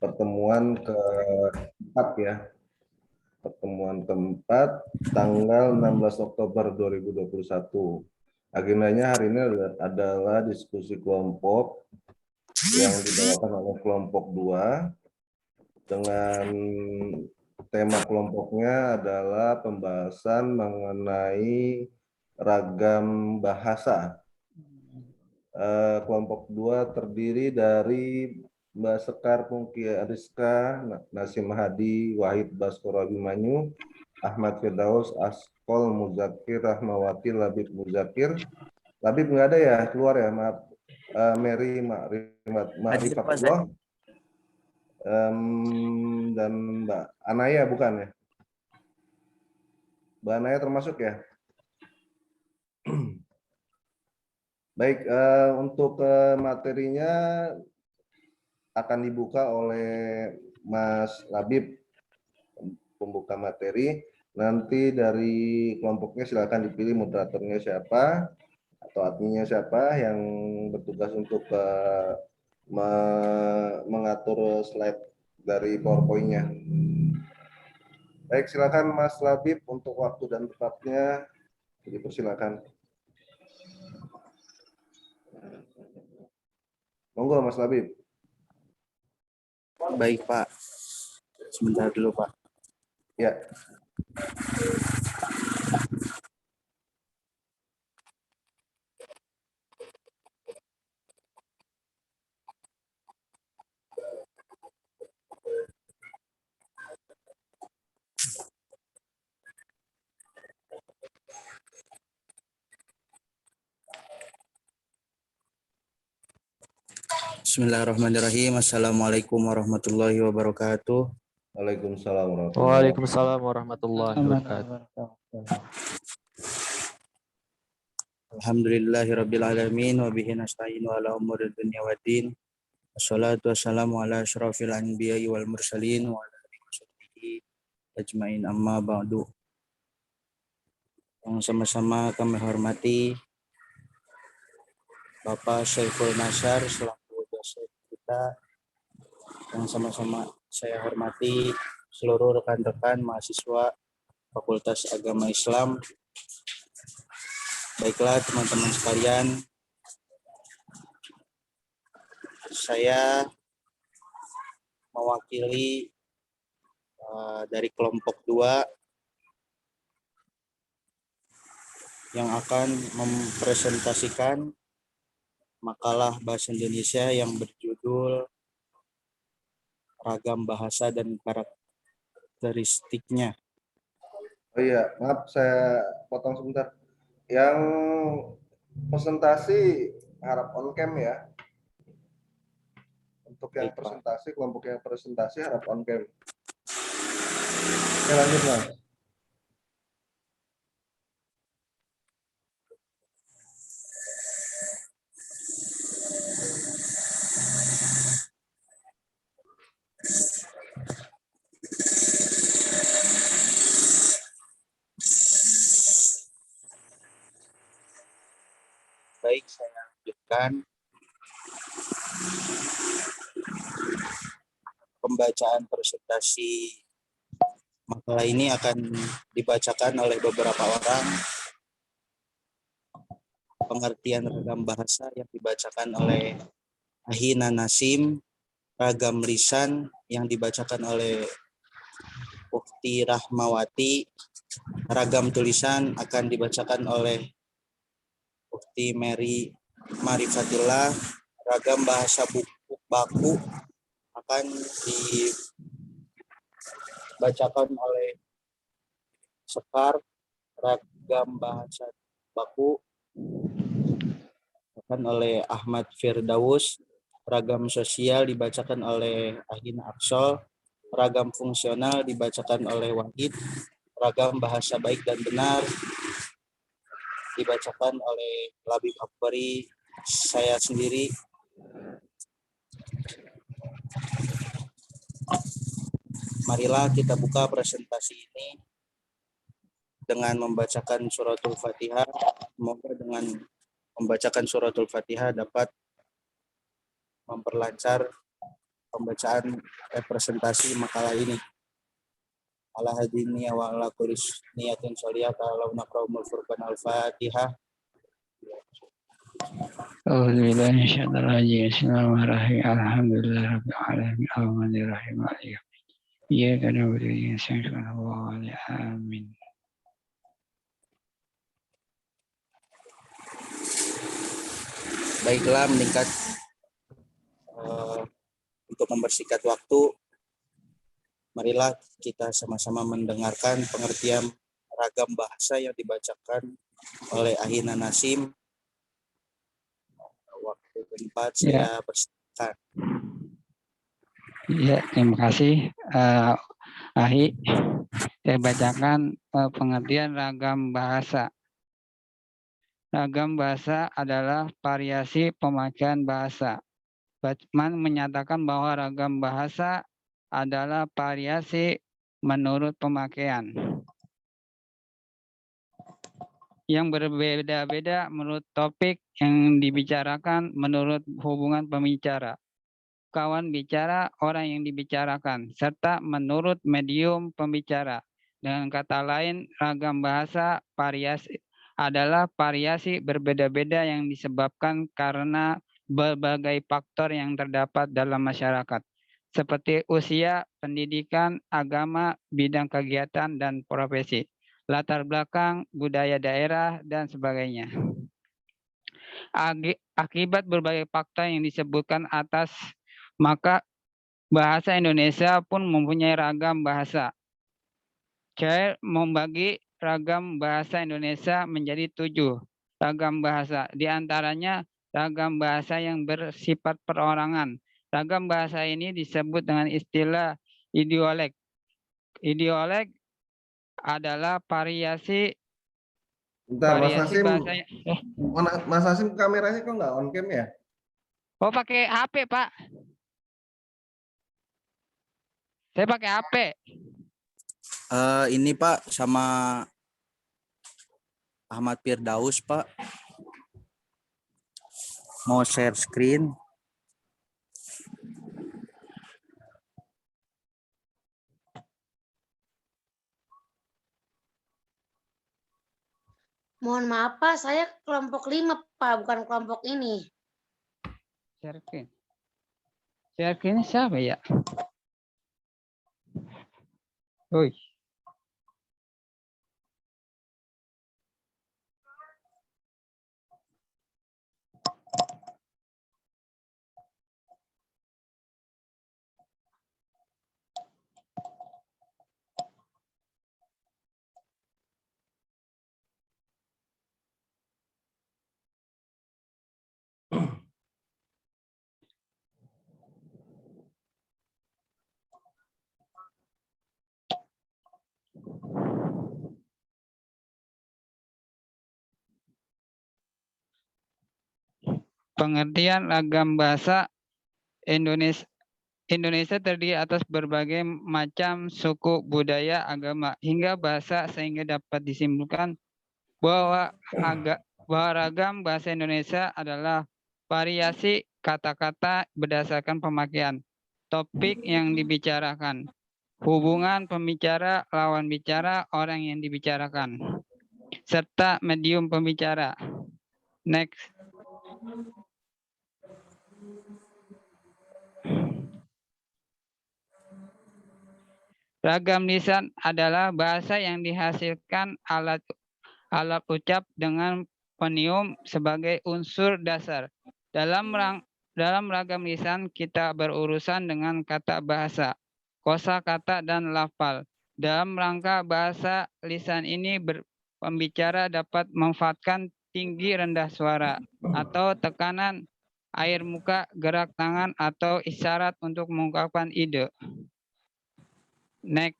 pertemuan keempat ya. Pertemuan keempat tanggal 16 Oktober 2021. Agendanya hari ini adalah diskusi kelompok yang dibawakan oleh kelompok 2 dengan tema kelompoknya adalah pembahasan mengenai ragam bahasa. Kelompok 2 terdiri dari Mbak Sekar Pungki Ariska, Nasim Hadi, Wahid Baskoro Abimanyu, Ahmad Firdaus, Askol Muzakir, Rahmawati, Labib Muzakir. Labib nggak ada ya, keluar ya, maaf. Mary Ma'rifatullah, dan Mbak Anaya bukan ya? Mbak Anaya termasuk ya? Baik, untuk materinya akan dibuka oleh Mas Labib, pembuka materi. Nanti dari kelompoknya silakan dipilih moderatornya siapa atau adminnya siapa yang bertugas untuk mengatur slide dari PowerPoint-nya. Baik, silakan Mas Labib untuk waktu dan tempatnya dipersilakan. Monggo Mas Labib. Baik Pak, sebentar dulu Pak. Ya. Bismillahirrahmanirrahim. Assalamualaikum warahmatullahi wabarakatuh. Waalaikumsalam warahmatullahi wabarakatuh. Alhamdulillahirrabbilalamin wa bihi nasta'inu ala umuri dunya waddin. Wassalatu wassalamu ala asyrafil anbiya'i wal mursalin wa ala alihi wasahbihi ajmain, amma ba'du. Yang sama-sama kami hormati Bapak Syaiful Nasyar selaku dosen kita, yang sama-sama saya hormati seluruh rekan-rekan mahasiswa Fakultas Agama Islam. Baiklah teman-teman sekalian, saya mewakili dari kelompok 2 yang akan mempresentasikan makalah bahasa Indonesia yang berjudul Ragam Bahasa dan Karakteristiknya. Oh iya, maaf saya potong sebentar. Yang presentasi harap on cam ya. Untuk yang Baik, Pak. presentasi, kelompok yang presentasi harap on cam. Oke, lanjut Mas. Baik, saya lanjutkan. Pembacaan presentasi makalah ini akan dibacakan oleh beberapa orang. Pengertian ragam bahasa yang dibacakan oleh Ahina Nasim, ragam lisan yang dibacakan oleh Ukti Rahmawati, ragam tulisan akan dibacakan oleh Ukti Mary Marifatillah, ragam bahasa buku baku akan dibacakan oleh Sekar, ragam bahasa baku akan oleh Ahmad Firdaus, ragam sosial dibacakan oleh Ahin Aksol, ragam fungsional dibacakan oleh Wahid, ragam bahasa baik dan benar dibacakan oleh Labib Akbari, saya sendiri. Marilah kita buka presentasi ini dengan membacakan suratul Fatihah. Semoga dengan membacakan suratul Fatihah dapat memperlancar pembacaan representasi makalah ini. Ala hadini wa ala kulis niyatin sholiyah ta'ala naqra'umul furqan al-fatihah. Bismillahirrahmanirrahim. Alhamdulillahirabbil alamin. Arrahmanirrahim. Iyyaka na'budu wa iyyaka nasta'in. Amin. Baiklah, meningkat untuk mempersingkat waktu, marilah kita sama-sama mendengarkan pengertian ragam bahasa yang dibacakan oleh Ahina Nasim. Waktu tempat saya persilakan. Ya, terima kasih Ahi. Saya bacakan pengertian ragam bahasa. Ragam bahasa adalah variasi pemakaian bahasa. Batman menyatakan bahwa ragam bahasa adalah variasi menurut pemakaian yang berbeda-beda menurut topik yang dibicarakan, menurut hubungan pembicara, kawan bicara, orang yang dibicarakan, serta menurut medium pembicara. Dengan kata lain, ragam bahasa variasi adalah variasi berbeda-beda yang disebabkan karena berbagai faktor yang terdapat dalam masyarakat, seperti usia, pendidikan, agama, bidang kegiatan, dan profesi, latar belakang, budaya daerah, dan sebagainya. Akibat berbagai faktor yang disebutkan atas, maka bahasa Indonesia pun mempunyai ragam bahasa. Saya membagi ragam bahasa Indonesia menjadi 7 ragam bahasa. Di antaranya ragam bahasa yang bersifat perorangan. Ragam bahasa ini disebut dengan istilah idioleg. Idioleg adalah variasi. Bentar, Mas Nasim. Bahasanya. Mas Nasim kameranya kok nggak on cam ya? Oh, pakai HP, Pak. Saya pakai HP. Ini Pak sama Ahmad Firdaus Pak. Mau share screen. Mohon maaf Pak, saya kelompok 5 Pak, bukan kelompok ini. Share screen. Share screen siapa ya? Oi. Pengertian ragam bahasa Indonesia terdiri atas berbagai macam suku, budaya, agama, hingga bahasa, sehingga dapat disimpulkan bahwa ragam bahasa Indonesia adalah variasi kata-kata berdasarkan pemakaian, topik yang dibicarakan, hubungan pembicara, lawan bicara, orang yang dibicarakan, serta medium pembicara. Next. Ragam lisan adalah bahasa yang dihasilkan alat ucap dengan penium sebagai unsur dasar. Dalam ragam lisan kita berurusan dengan kata bahasa, kosakata, dan lafal. Dalam rangka bahasa lisan ini pembicara dapat memanfaatkan tinggi rendah suara atau tekanan air muka, gerak tangan, atau isyarat untuk mengungkapkan ide. Next.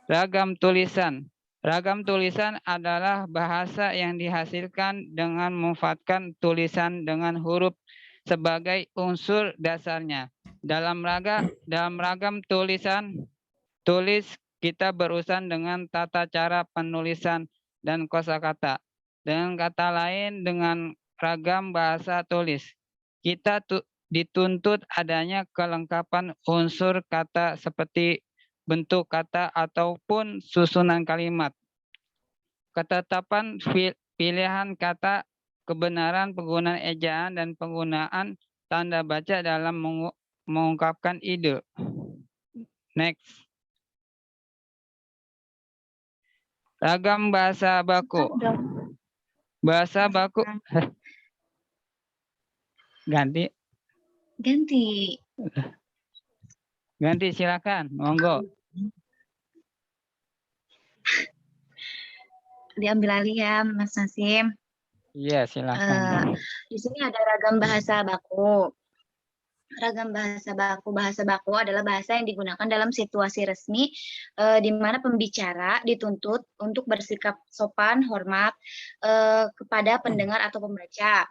Ragam tulisan. Ragam tulisan adalah bahasa yang dihasilkan dengan memanfaatkan tulisan dengan huruf sebagai unsur dasarnya. Dalam ragam tulisan, kita berurusan dengan tata cara penulisan dan kosakata. Dengan kata lain, dengan ragam bahasa tulis. Kita dituntut adanya kelengkapan unsur kata seperti bentuk kata ataupun susunan kalimat. Ketetapan pilihan kata, kebenaran penggunaan ejaan dan penggunaan tanda baca dalam mengungkapkan ide. Next. Ragam bahasa baku. Bahasa baku. Ganti. Ganti silakan. Monggo. Diambil alih ya, Mas Nasim. Iya, silakan. Di sini ada ragam bahasa baku. Ragam bahasa baku adalah bahasa yang digunakan dalam situasi resmi di mana pembicara dituntut untuk bersikap sopan, hormat kepada pendengar atau pembaca.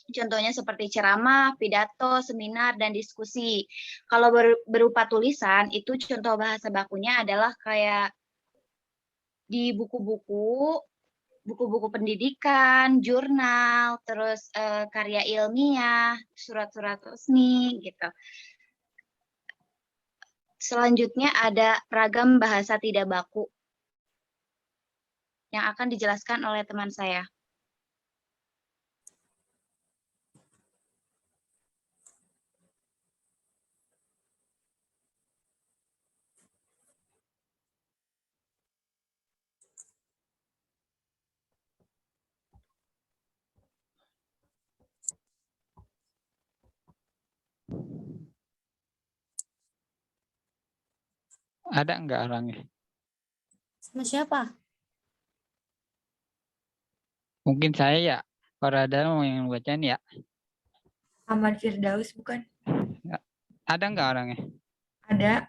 Contohnya seperti ceramah, pidato, seminar, dan diskusi. Kalau berupa tulisan, itu contoh bahasa bakunya adalah kayak di buku-buku pendidikan, jurnal, terus karya ilmiah, surat-surat resmi gitu. Selanjutnya ada ragam bahasa tidak baku yang akan dijelaskan oleh teman saya. Ada enggak orangnya? Sama siapa? Mungkin saya ya. Kalau ada mau yang bacain ya. Ahmad Firdaus bukan? Ada enggak orangnya? Ada.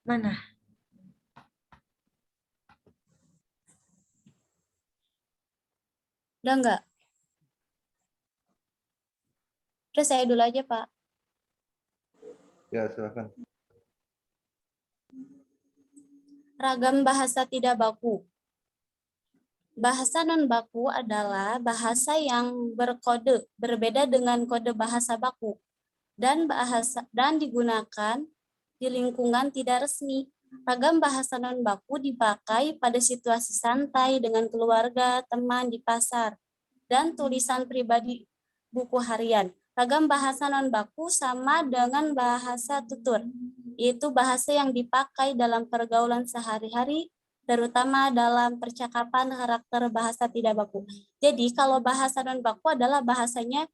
Mana? Udah enggak? Udah saya dulu aja, Pak. Ya, silakan. Ragam bahasa tidak baku. Bahasa non-baku adalah bahasa yang berkode, berbeda dengan kode bahasa baku, dan digunakan di lingkungan tidak resmi. Ragam bahasa non-baku dipakai pada situasi santai dengan keluarga, teman di pasar, dan tulisan pribadi buku harian. Ragam bahasa non-baku sama dengan bahasa tutur, yaitu bahasa yang dipakai dalam pergaulan sehari-hari, terutama dalam percakapan karakter bahasa tidak baku. Jadi kalau bahasa non-baku adalah bahasanya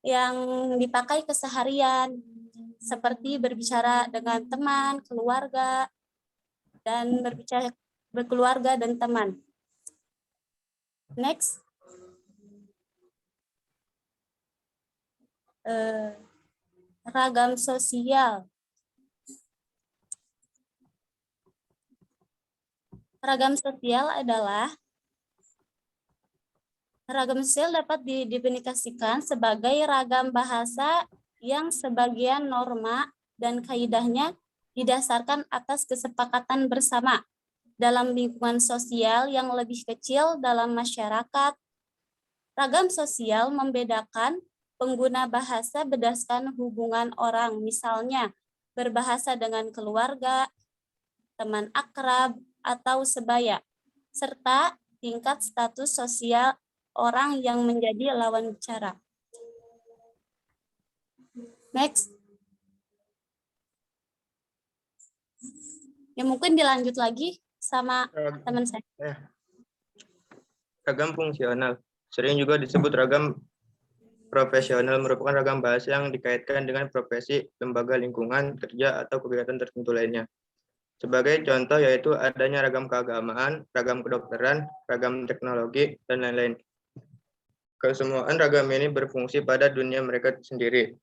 yang dipakai keseharian, seperti berbicara dengan teman, keluarga, dan berkeluarga dan teman. Next. Ragam sosial. Ragam sosial dapat didefinisikan sebagai ragam bahasa yang sebagian norma dan kaidahnya didasarkan atas kesepakatan bersama dalam lingkungan sosial yang lebih kecil dalam masyarakat. Ragam sosial membedakan pengguna bahasa berdasarkan hubungan orang, misalnya berbahasa dengan keluarga, teman akrab, atau sebaya, serta tingkat status sosial orang yang menjadi lawan bicara. Next. Ya mungkin dilanjut lagi sama teman saya. Ragam fungsional. Sering juga disebut ragam profesional, merupakan ragam bahasa yang dikaitkan dengan profesi, lembaga lingkungan kerja, atau kegiatan tertentu lainnya. Sebagai contoh yaitu adanya ragam keagamaan, ragam kedokteran, ragam teknologi, dan lain-lain. Kesemuaan ragam ini berfungsi pada dunia mereka sendiri.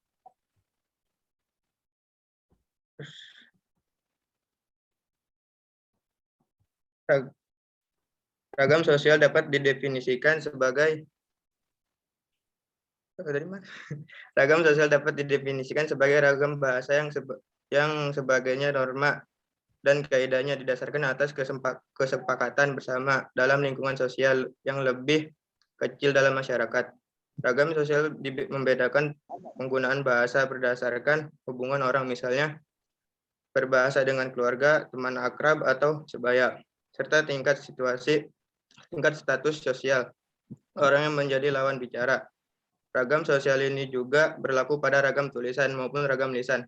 Ragam sosial dapat didefinisikan sebagai ragam sosial dapat didefinisikan sebagai ragam bahasa yang sebagainya norma dan kaidahnya didasarkan atas kesepakatan bersama dalam lingkungan sosial yang lebih kecil dalam masyarakat. Ragam sosial membedakan penggunaan bahasa berdasarkan hubungan orang, misalnya berbahasa dengan keluarga, teman akrab, atau sebaya, serta tingkat status sosial orang yang menjadi lawan bicara. Ragam sosial ini juga berlaku pada ragam tulisan maupun ragam lisan.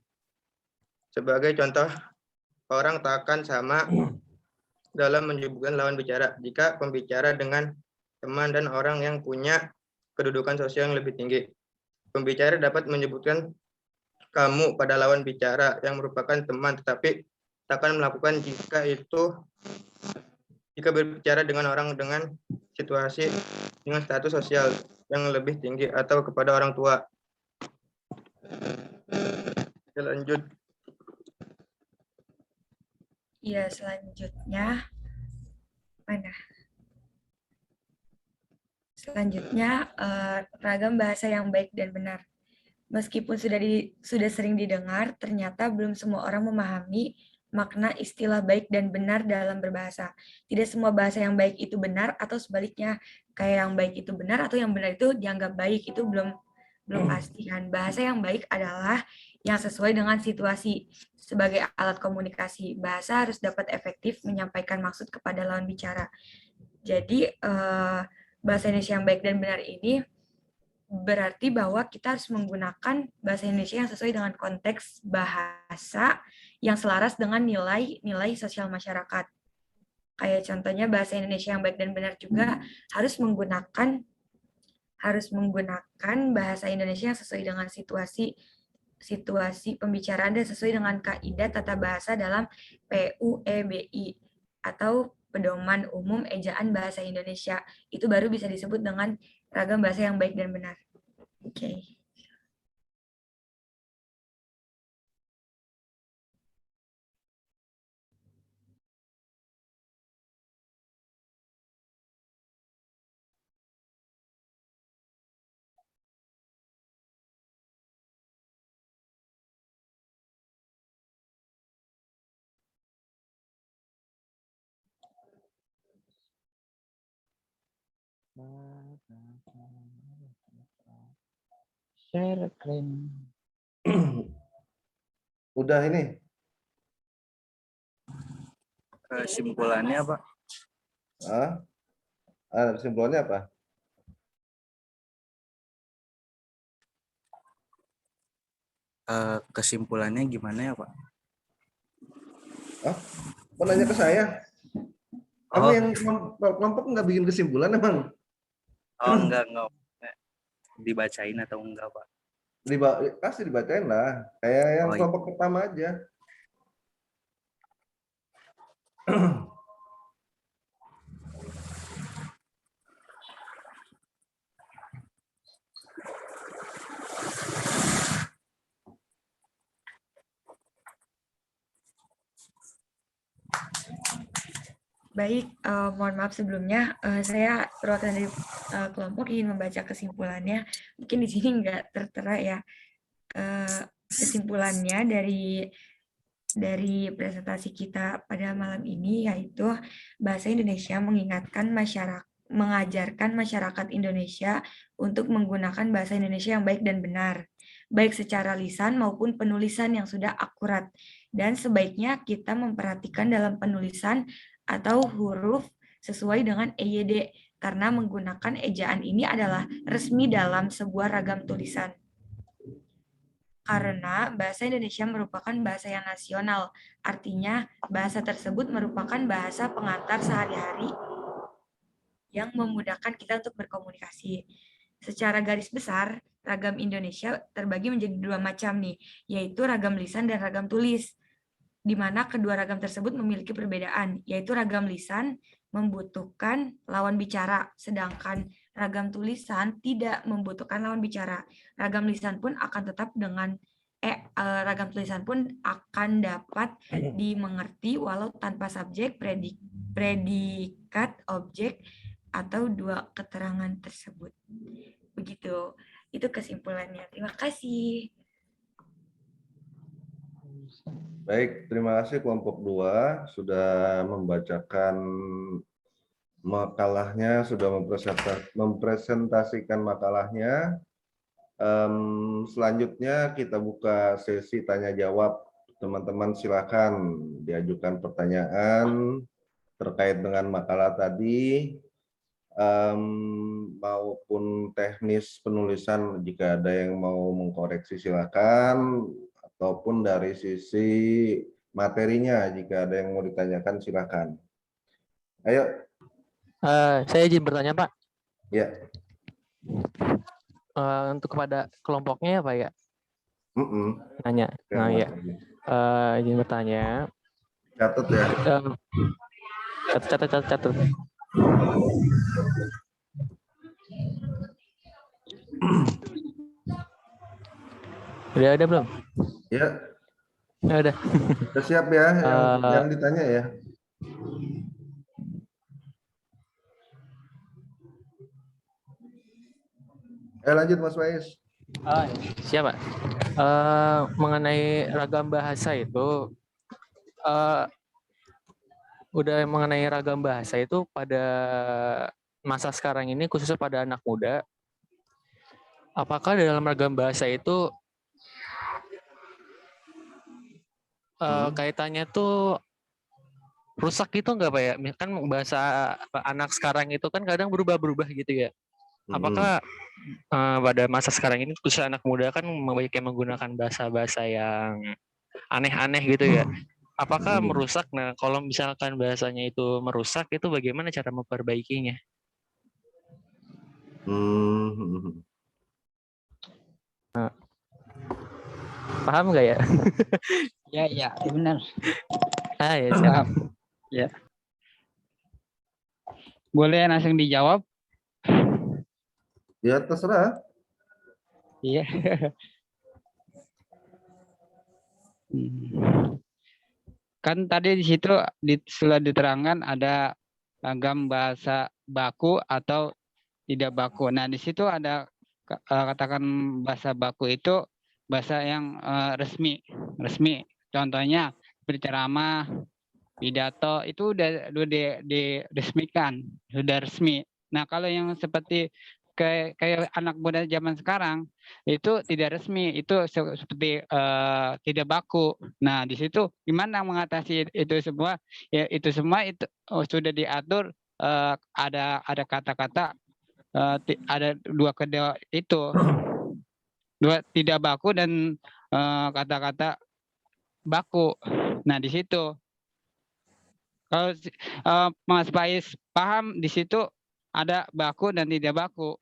Sebagai contoh, orang tak akan sama dalam menyebutkan lawan bicara jika pembicara dengan teman dan orang yang punya kedudukan sosial yang lebih tinggi. Pembicara dapat menyebutkan kamu pada lawan bicara yang merupakan teman, tetapi tak akan melakukan jika berbicara dengan orang dengan situasi dengan status sosial yang lebih tinggi atau kepada orang tua. Lanjut. Iya, selanjutnya mana? Selanjutnya ragam bahasa yang baik dan benar. Meskipun sudah sering didengar, ternyata belum semua orang memahami makna istilah baik dan benar dalam berbahasa. Tidak semua bahasa yang baik itu benar, atau sebaliknya, kayak yang baik itu benar atau yang benar itu dianggap baik, itu belum pasti kan. Bahasa yang baik adalah yang sesuai dengan situasi. Sebagai alat komunikasi, bahasa harus dapat efektif menyampaikan maksud kepada lawan bicara. Jadi bahasa Indonesia yang baik dan benar ini berarti bahwa kita harus menggunakan bahasa Indonesia yang sesuai dengan konteks bahasa yang selaras dengan nilai sosial masyarakat. Kayak contohnya bahasa Indonesia yang baik dan benar juga harus menggunakan bahasa Indonesia yang sesuai dengan situasi pembicaraan dan sesuai dengan kaidah tata bahasa dalam PUEBI atau Pedoman Umum Ejaan Bahasa Indonesia. Itu baru bisa disebut dengan ragam bahasa yang baik dan benar. Oke. Share screen. Udah ini. Kesimpulannya Pak? Kesimpulannya apa? Kesimpulannya gimana ya Pak? Mau nanya ke saya? Kamu yang kelompok nggak bikin kesimpulan emang? Oh enggak. Dibacain atau enggak Pak? Pasti dibacain lah. Kayak yang kelompok pertama aja. Baik, mohon maaf sebelumnya, saya perwakilan dari kelompok ingin membaca kesimpulannya. Mungkin di sini nggak tertera ya. Kesimpulannya dari presentasi kita pada malam ini, yaitu bahasa Indonesia mengajarkan masyarakat Indonesia untuk menggunakan bahasa Indonesia yang baik dan benar, baik secara lisan maupun penulisan yang sudah akurat. Dan sebaiknya kita memperhatikan dalam penulisan atau huruf sesuai dengan EYD, karena menggunakan ejaan ini adalah resmi dalam sebuah ragam tulisan. Karena bahasa Indonesia merupakan bahasa yang nasional, artinya bahasa tersebut merupakan bahasa pengantar sehari-hari yang memudahkan kita untuk berkomunikasi. Secara garis besar, ragam Indonesia terbagi menjadi dua macam nih, yaitu ragam lisan dan ragam tulis, di mana kedua ragam tersebut memiliki perbedaan, yaitu ragam lisan membutuhkan lawan bicara, sedangkan ragam tulisan tidak membutuhkan lawan bicara. Ragam lisan pun akan tetap ragam tulisan pun akan dapat dimengerti walau tanpa subjek, predikat, objek, atau dua keterangan tersebut. Begitu, itu kesimpulannya. Terima kasih. Baik, terima kasih kelompok 2 sudah membacakan makalahnya, sudah mempresentasikan makalahnya. Selanjutnya kita buka sesi tanya jawab. Teman-teman silakan diajukan pertanyaan terkait dengan makalah tadi, maupun teknis penulisan jika ada yang mau mengkoreksi silakan, ataupun dari sisi materinya jika ada yang mau ditanyakan silakan. Ayo. Saya izin bertanya, Pak. Ya. Untuk kepada kelompoknya ya, Pak ya? Nanya. Ya, Nah, ya. Izin bertanya. Catat ya. Catat. Udah ada belum? Ya. Ya udah. Sudah siap ya yang ditanya ya. Lanjut Mas Faiz. Siapa? Mengenai ragam bahasa itu, udah mengenai ragam bahasa itu pada masa sekarang ini, khususnya pada anak muda, apakah dalam ragam bahasa itu kaitannya tuh rusak gitu nggak Pak ya? Kan bahasa anak sekarang itu kan kadang berubah-berubah gitu ya. Apakah pada masa sekarang ini khususnya anak muda kan banyak yang menggunakan bahasa-bahasa yang aneh-aneh gitu ya. Apakah merusak? Nah, kalau misalkan bahasanya itu merusak, itu bagaimana cara memperbaikinya? Paham nggak ya? Ya, benar. Ya, siap. Ya. Boleh langsung dijawab? Ya, terserah. Iya. Kan tadi di situ sudah diterangkan ada ragam bahasa baku atau tidak baku. Nah, di situ ada katakan bahasa baku itu bahasa yang resmi. Contohnya berceramah, pidato itu udah diresmikan, sudah resmi. Nah, kalau yang seperti kayak anak muda zaman sekarang itu tidak resmi, itu seperti tidak baku. Nah, di situ gimana mengatasi itu semua? Ya, itu semua itu sudah diatur, ada kata-kata, ada dua kedua itu, dua tidak baku dan kata-kata baku. Nah, di situ kalau Mas Faiz paham, di situ ada baku dan tidak baku.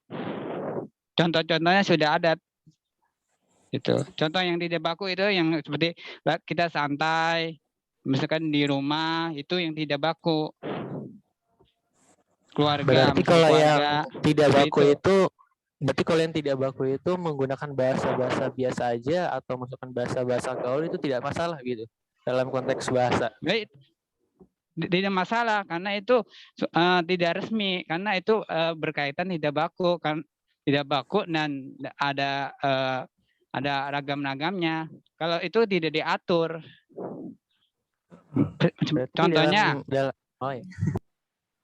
Contoh-contohnya sudah ada. Itu. Contoh yang tidak baku itu yang seperti kita santai, misalkan di rumah, itu yang tidak baku. Keluarga. Berarti kalau keluarga, yang tidak baku itu, berarti kalau yang tidak baku itu menggunakan bahasa-bahasa biasa aja atau masukkan bahasa-bahasa gaul itu tidak masalah gitu dalam konteks bahasa. Tidak masalah karena itu tidak resmi, karena itu berkaitan tidak baku, kan tidak baku dan ada ragam-ragamnya. Kalau itu tidak diatur. Contohnya,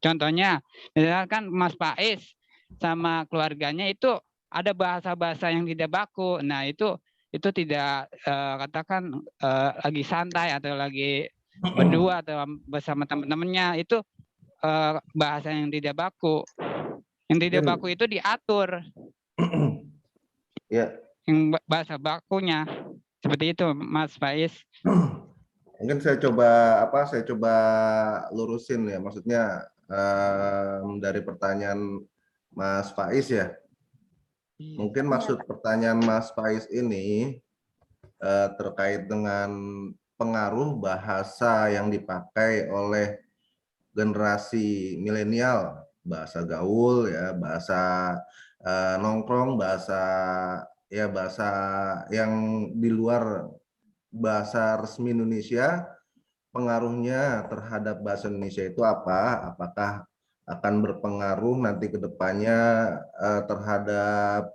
contohnya, misalkan Mas Faiz sama keluarganya itu ada bahasa-bahasa yang tidak baku. Nah, itu tidak katakan lagi santai atau lagi berdua atau bersama teman-temannya, itu bahasa yang tidak baku. Yang tidak baku itu diatur. Ya. Yang bahasa bakunya seperti itu, Mas Faiz. Mungkin saya coba lurusin ya, maksudnya dari pertanyaan Mas Faiz ya. Mungkin maksud pertanyaan Mas Faiz ini terkait dengan pengaruh bahasa yang dipakai oleh generasi milenial, bahasa gaul ya, bahasa nongkrong, bahasa yang di luar bahasa resmi Indonesia, pengaruhnya terhadap bahasa Indonesia itu apa? Apakah akan berpengaruh nanti ke depannya terhadap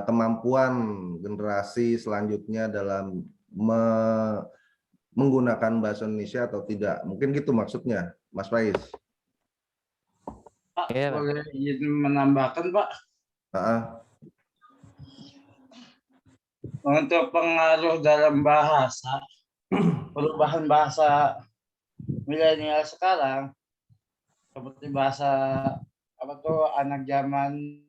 kemampuan generasi selanjutnya dalam menggunakan bahasa Indonesia atau tidak? Mungkin gitu maksudnya, Mas Faiz. Iya, Pak. boleh izin menambahkan, Pak. Untuk pengaruh dalam bahasa, perubahan bahasa milenial sekarang, seperti bahasa apa tuh anak zaman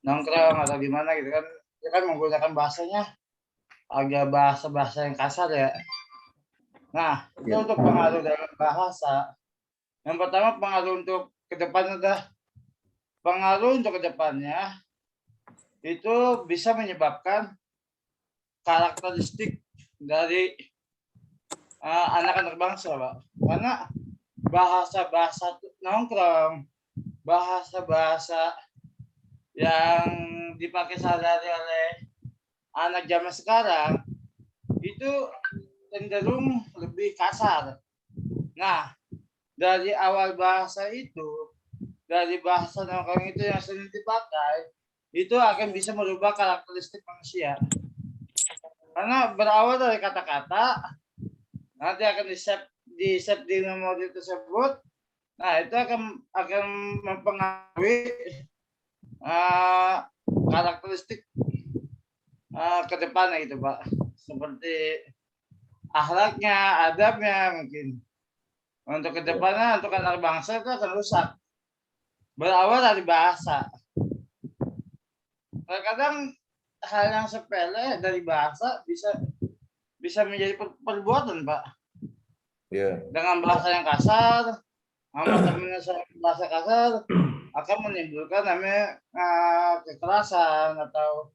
nongkrong atau gimana gitu kan, dia kan menggunakan bahasanya agak bahasa yang kasar ya. Nah, itu untuk pengaruh dalam bahasa. Yang pertama pengaruh untuk ke depan adalah pengaruh untuk ke depannya itu bisa menyebabkan karakteristik dari anak-anak bangsa, Pak. Karena bahasa-bahasa nongkrong, bahasa-bahasa yang dipakai sehari-hari oleh anak zaman sekarang itu cenderung lebih kasar. Nah, dari awal bahasa itu, dari bahasa nongkrong itu yang sering dipakai, itu akan bisa merubah karakteristik manusia. Karena berawal dari kata-kata, nanti akan di-save di memori tersebut. Nah, itu akan mempengaruhi karakteristik ke depannya gitu, Pak. Seperti akhlaknya, adabnya mungkin. Untuk ke depannya, untuk anak bangsa itu akan rusak. Berawal dari bahasa. Kadang hal yang sepele dari bahasa bisa menjadi perbuatan, Pak. Iya. Dengan bahasa yang kasar, bahasa kasar akan menimbulkan namanya kekerasan atau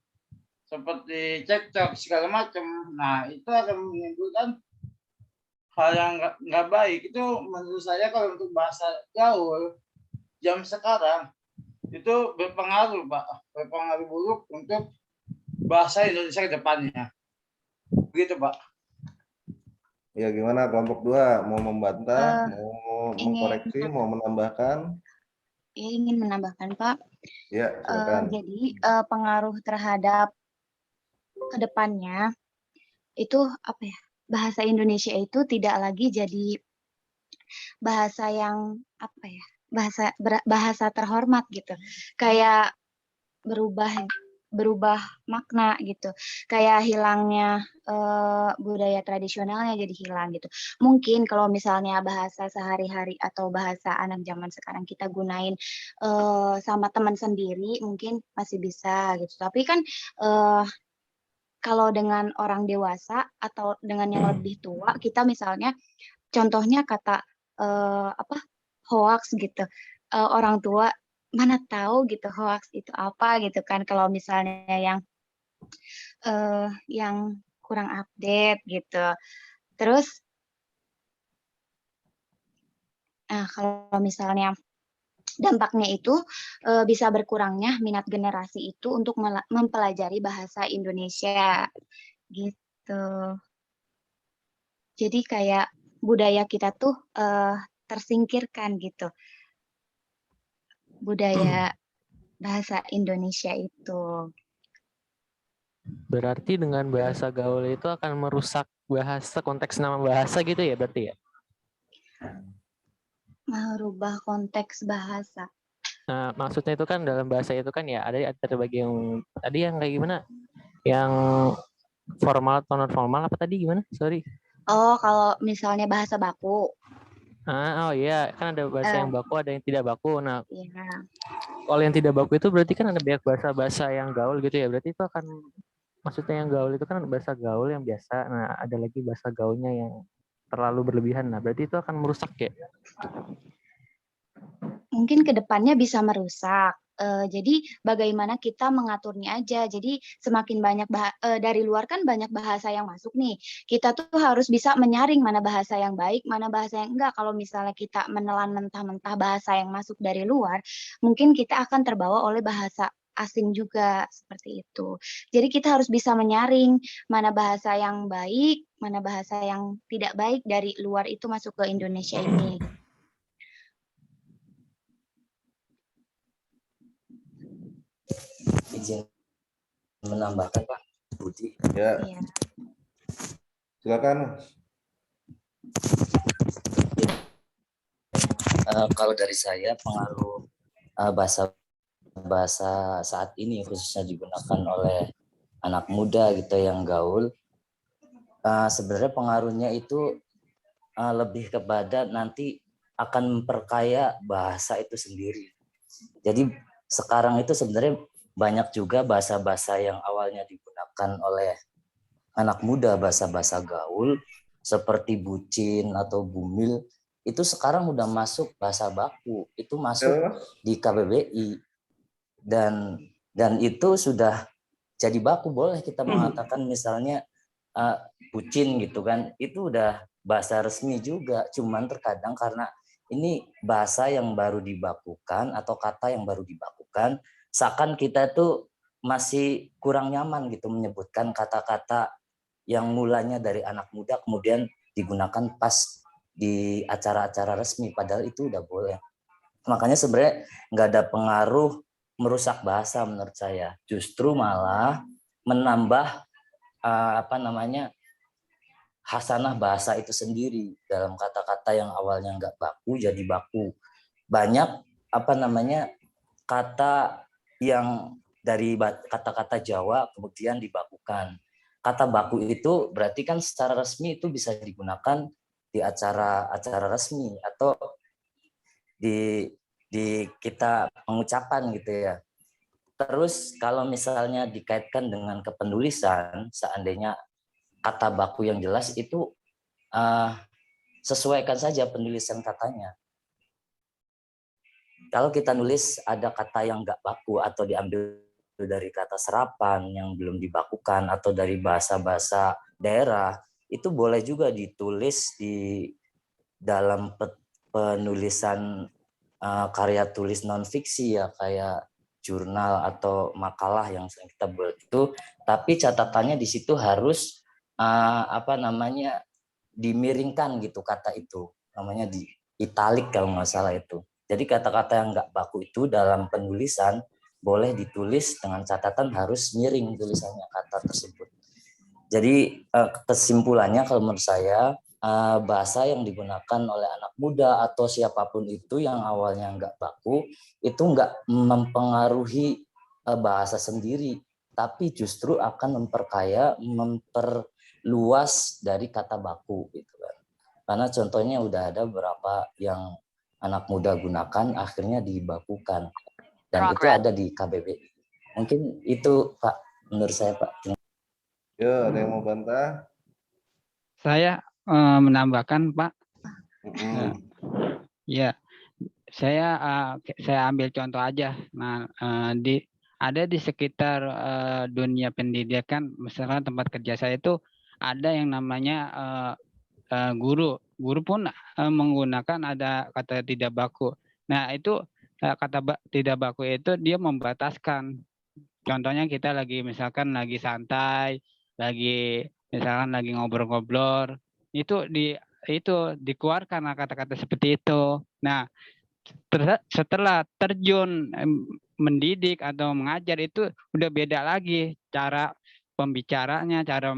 seperti cekcok segala macam. Nah, itu akan menimbulkan hal yang nggak baik. Itu menurut saya kalau untuk bahasa gaul jam sekarang itu berpengaruh, Pak, berpengaruh buruk untuk bahasa Indonesia ke depannya. Begitu, Pak. Ya, gimana kelompok 2? Mau membantah, mau mengkoreksi, mau menambahkan? Ya, ingin menambahkan, Pak. Ya, silakan. Jadi pengaruh terhadap kedepannya itu apa ya? Bahasa Indonesia itu tidak lagi jadi bahasa yang apa ya? Bahasa terhormat gitu. Kayak berubah makna gitu, kayak hilangnya budaya tradisionalnya jadi hilang gitu. Mungkin kalau misalnya bahasa sehari-hari atau bahasa anak zaman sekarang kita gunain sama teman sendiri mungkin masih bisa gitu, tapi kan kalau dengan orang dewasa atau dengan yang lebih tua, kita misalnya contohnya kata hoax gitu, orang tua mana tahu gitu hoax itu apa gitu kan, kalau misalnya yang kurang update gitu. Terus kalau misalnya dampaknya itu bisa berkurangnya minat generasi itu untuk mempelajari bahasa Indonesia gitu. Jadi kayak budaya kita tuh tersingkirkan gitu. Budaya bahasa Indonesia itu. Berarti dengan bahasa gaul itu akan merusak bahasa, konteks nama bahasa gitu ya berarti ya? Merubah konteks bahasa. Nah, maksudnya itu kan dalam bahasa itu kan ya ada terbagi yang tadi yang kayak gimana? Yang formal atau non formal apa tadi gimana? Sorry. Oh, kalau misalnya bahasa baku. Oh iya, kan ada bahasa yang baku, ada yang tidak baku. Nah, iya. Kalau yang tidak baku itu berarti kan ada banyak bahasa-bahasa yang gaul gitu ya. Berarti itu akan, maksudnya yang gaul itu kan bahasa gaul yang biasa. Nah, ada lagi bahasa gaulnya yang terlalu berlebihan. Nah, berarti itu akan merusak ya? Mungkin ke depannya bisa merusak. Jadi bagaimana kita mengaturnya aja. Jadi semakin banyak dari luar kan banyak bahasa yang masuk nih. Kita tuh harus bisa menyaring mana bahasa yang baik, mana bahasa yang enggak. Kalau misalnya kita menelan mentah-mentah bahasa yang masuk dari luar, mungkin kita akan terbawa oleh bahasa asing juga seperti itu. Jadi kita harus bisa menyaring mana bahasa yang baik, mana bahasa yang tidak baik dari luar itu masuk ke Indonesia ini. Izin menambahkan Pak Budi. Ya. Iya. Silakan. Kalau dari saya pengaruh bahasa saat ini khususnya digunakan oleh anak muda gitu yang gaul, sebenarnya pengaruhnya itu lebih kepada nanti akan memperkaya bahasa itu sendiri. Jadi sekarang itu sebenarnya banyak juga bahasa-bahasa yang awalnya digunakan oleh anak muda, bahasa-bahasa gaul seperti bucin atau bumil, itu sekarang udah masuk bahasa baku, itu masuk di KBBI, dan itu sudah jadi baku. Boleh kita mengatakan misalnya bucin gitu kan, itu udah bahasa resmi juga. Cuman terkadang karena ini bahasa yang baru dibakukan atau kata yang baru dibakukan, seakan kita tuh masih kurang nyaman gitu menyebutkan kata-kata yang mulanya dari anak muda kemudian digunakan pas di acara-acara resmi, padahal itu udah boleh. Makanya sebenarnya nggak ada pengaruh merusak bahasa menurut saya, justru malah menambah hasanah bahasa itu sendiri. Dalam kata-kata yang awalnya nggak baku jadi baku. Banyak kata yang dari kata-kata Jawa kemudian dibakukan. Kata baku itu berarti kan secara resmi itu bisa digunakan di acara-acara resmi atau di kita pengucapan gitu ya. Terus kalau misalnya dikaitkan dengan kepenulisan, seandainya kata baku yang jelas itu sesuaikan saja penulisan katanya. Kalau kita nulis ada kata yang nggak baku atau diambil dari kata serapan yang belum dibakukan atau dari bahasa-bahasa daerah, itu boleh juga ditulis di dalam penulisan karya tulis non-fiksi ya, kayak jurnal atau makalah yang sering kita buat itu. Tapi catatannya di situ harus dimiringkan gitu kata itu, namanya di italik kalau nggak salah itu. Jadi kata-kata yang nggak baku itu dalam penulisan boleh ditulis dengan catatan harus miring tulisannya kata tersebut. Jadi kesimpulannya kalau menurut saya bahasa yang digunakan oleh anak muda atau siapapun itu yang awalnya nggak baku itu nggak mempengaruhi bahasa sendiri, tapi justru akan memperkaya, memperluas dari kata baku gitu kan. Karena contohnya udah ada beberapa yang anak muda gunakan akhirnya dibakukan dan itu ada di KBBI. Mungkin itu Pak menurut saya Pak. Ya, ada yang mau bantah? Saya menambahkan Pak. Ya, saya ambil contoh aja. Nah, ada di sekitar dunia pendidikan, misalkan tempat kerja saya itu ada yang namanya guru. Guru pun menggunakan ada kata tidak baku. Nah, itu kata tidak baku itu dia membataskan. Contohnya kita misalkan lagi santai, misalkan lagi ngobrol-ngobrol, itu dikeluarkan kata-kata seperti itu. Nah, setelah terjun mendidik atau mengajar itu udah beda lagi cara pembicaranya, cara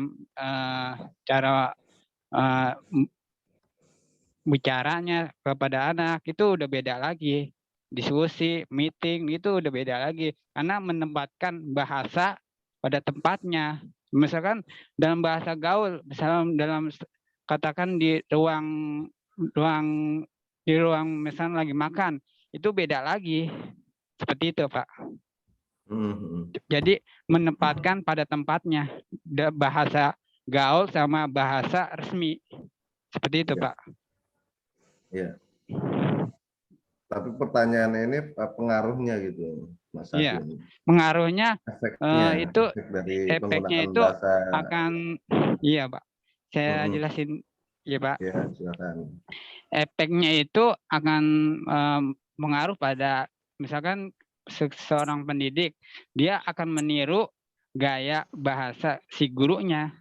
bicaranya kepada anak itu udah beda lagi. Diskusi, meeting itu udah beda lagi karena menempatkan bahasa pada tempatnya. Misalkan dalam bahasa gaul, misalnya dalam katakan di ruang misalnya lagi makan, itu beda lagi. Seperti itu, Pak. Jadi menempatkan pada tempatnya bahasa gaul sama bahasa resmi. Seperti itu, Pak. Iya. Tapi pertanyaannya ini pengaruhnya gitu, Mas Adi. Iya, pengaruhnya efeknya itu akan, iya Pak. Saya jelasin, ya Pak. Ya, silakan. Efeknya itu akan mengaruh pada, misalkan seorang pendidik, dia akan meniru gaya bahasa si gurunya.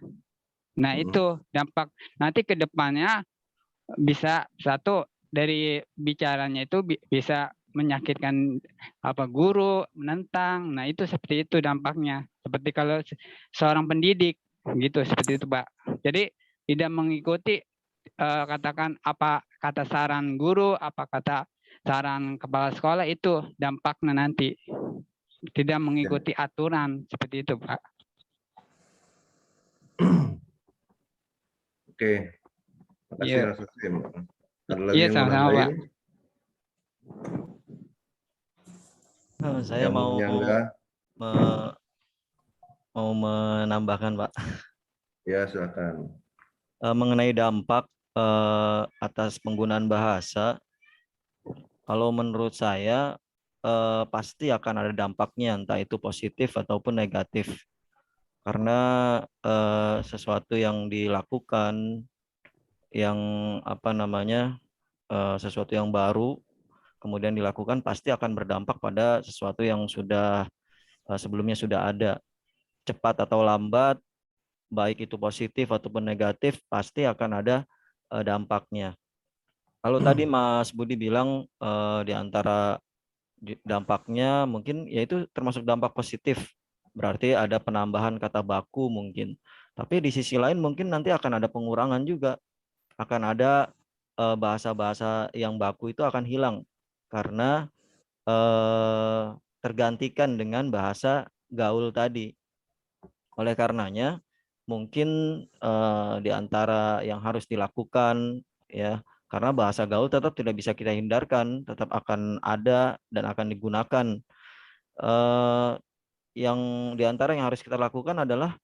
Nah itu dampak nanti ke depannya bisa satu dari bicaranya itu bisa menyakitkan guru, menentang. Nah itu seperti itu dampaknya. Seperti kalau seorang pendidik gitu, seperti itu Pak. Jadi tidak mengikuti katakan apa kata saran guru, apa kata saran kepala sekolah itu dampaknya nanti. Tidak mengikuti aturan seperti itu, Pak. Oke. Makasih Iya. Mas Hasim. Ada lagi Iya, yang mau sama-sama, nambahin? Saya Yang mau menyanggah? mau menambahkan, Pak. Ya, silakan. Mengenai dampak atas penggunaan bahasa, kalau menurut saya pasti akan ada dampaknya, entah itu positif ataupun negatif. Karena sesuatu yang dilakukan, yang apa namanya, sesuatu yang baru, kemudian dilakukan pasti akan berdampak pada sesuatu yang sudah sebelumnya sudah ada. Cepat atau lambat, baik itu positif ataupun negatif, pasti akan ada dampaknya. Kalau tadi Mas Budi bilang di antara dampaknya mungkin yaitu termasuk dampak positif, berarti ada penambahan kata baku mungkin. Tapi di sisi lain mungkin nanti akan ada pengurangan juga, akan ada bahasa-bahasa yang baku itu akan hilang karena tergantikan dengan bahasa gaul tadi. Oleh karenanya mungkin di antara yang harus dilakukan ya, karena bahasa gaul tetap tidak bisa kita hindarkan, tetap akan ada dan akan digunakan. Yang di antara yang harus kita lakukan adalah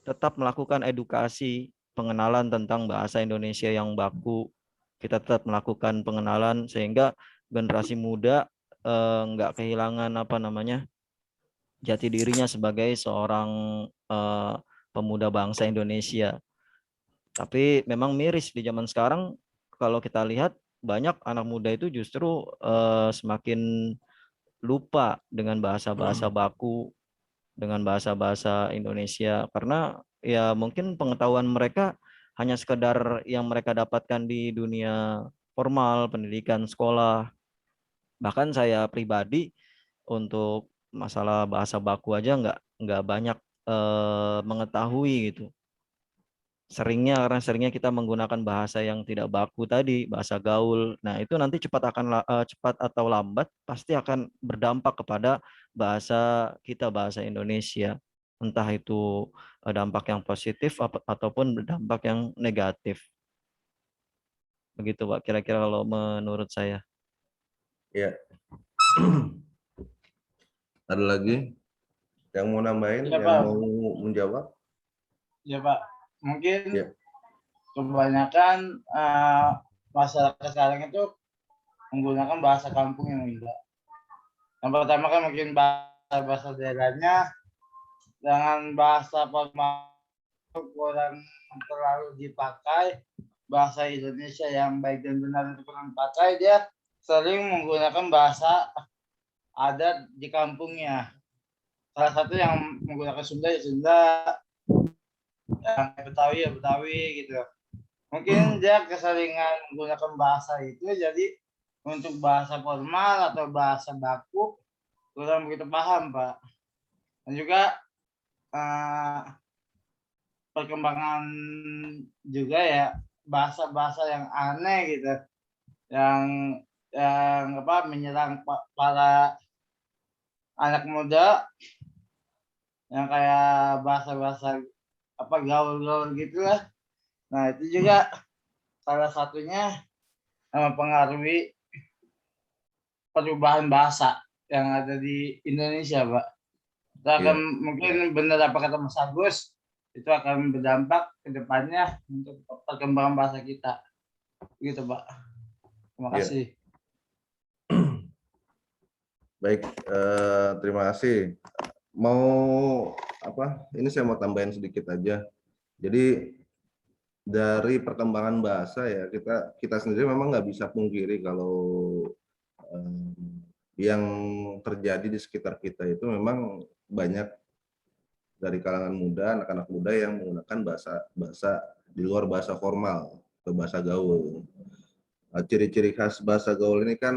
tetap melakukan edukasi, pengenalan tentang bahasa Indonesia yang baku. Kita tetap melakukan pengenalan sehingga generasi muda nggak kehilangan apa namanya, jati dirinya sebagai seorang pemuda bangsa Indonesia. Tapi memang miris di zaman sekarang kalau kita lihat banyak anak muda itu justru semakin lupa dengan bahasa-bahasa baku, dengan bahasa-bahasa Indonesia, karena ya mungkin pengetahuan mereka hanya sekedar yang mereka dapatkan di dunia formal, pendidikan sekolah. Bahkan saya pribadi untuk masalah bahasa baku aja nggak banyak mengetahui gitu. Karena seringnya kita menggunakan bahasa yang tidak baku tadi, bahasa gaul. Nah, itu nanti cepat atau lambat pasti akan berdampak kepada bahasa kita, bahasa Indonesia. Entah itu dampak yang positif ataupun dampak yang negatif. Begitu, Pak, kira-kira kalau menurut saya. Ya. Ada lagi yang mau nambahin, Ya, yang Pak. mau menjawab? Ya, Pak. Mungkin Ya. kebanyakan masyarakat sekarang itu menggunakan bahasa kampung yang enggak. Yang pertama kan mungkin bahasa daerahnya dengan bahasa formal kurang terlalu dipakai, bahasa Indonesia yang baik dan benar itu kurang dipakai, dia sering menggunakan bahasa adat di kampungnya. Salah satu yang menggunakan Sunda ya Sunda, yang Betawi ya Betawi gitu. Mungkin dia keseringan menggunakan bahasa itu, jadi untuk bahasa formal atau bahasa baku kurang begitu paham, Pak. Dan juga perkembangan juga ya bahasa-bahasa yang aneh gitu, yang menyerang para anak muda, yang kayak bahasa-bahasa gaul-gaul gitu lah. Nah, itu juga salah satunya mempengaruhi perubahan bahasa yang ada di Indonesia, Pak. Itu akan mungkin benar apa kata Mas Agus, itu akan berdampak ke depannya untuk perkembangan bahasa kita. Gitu, Pak. Terima kasih. Baik, terima kasih. Ini saya mau tambahin sedikit aja. Jadi dari perkembangan bahasa ya kita sendiri memang nggak bisa pungkiri kalau yang terjadi di sekitar kita itu memang banyak dari kalangan muda, anak-anak muda yang menggunakan bahasa di luar bahasa formal atau bahasa gaul. Nah, ciri-ciri khas bahasa gaul ini kan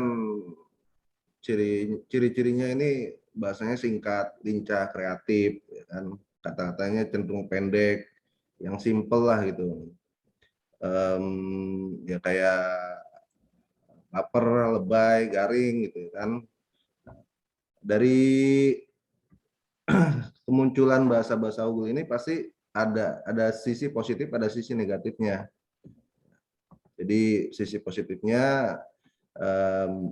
ciri-cirinya ini bahasanya singkat, lincah, kreatif, ya kan? Kata-katanya cenderung pendek, yang simple lah gitu. Ya kayak lapar, lebay, garing gitu kan. Dari kemunculan bahasa-bahasa unggul ini pasti ada sisi positif, ada sisi negatifnya. Jadi sisi positifnya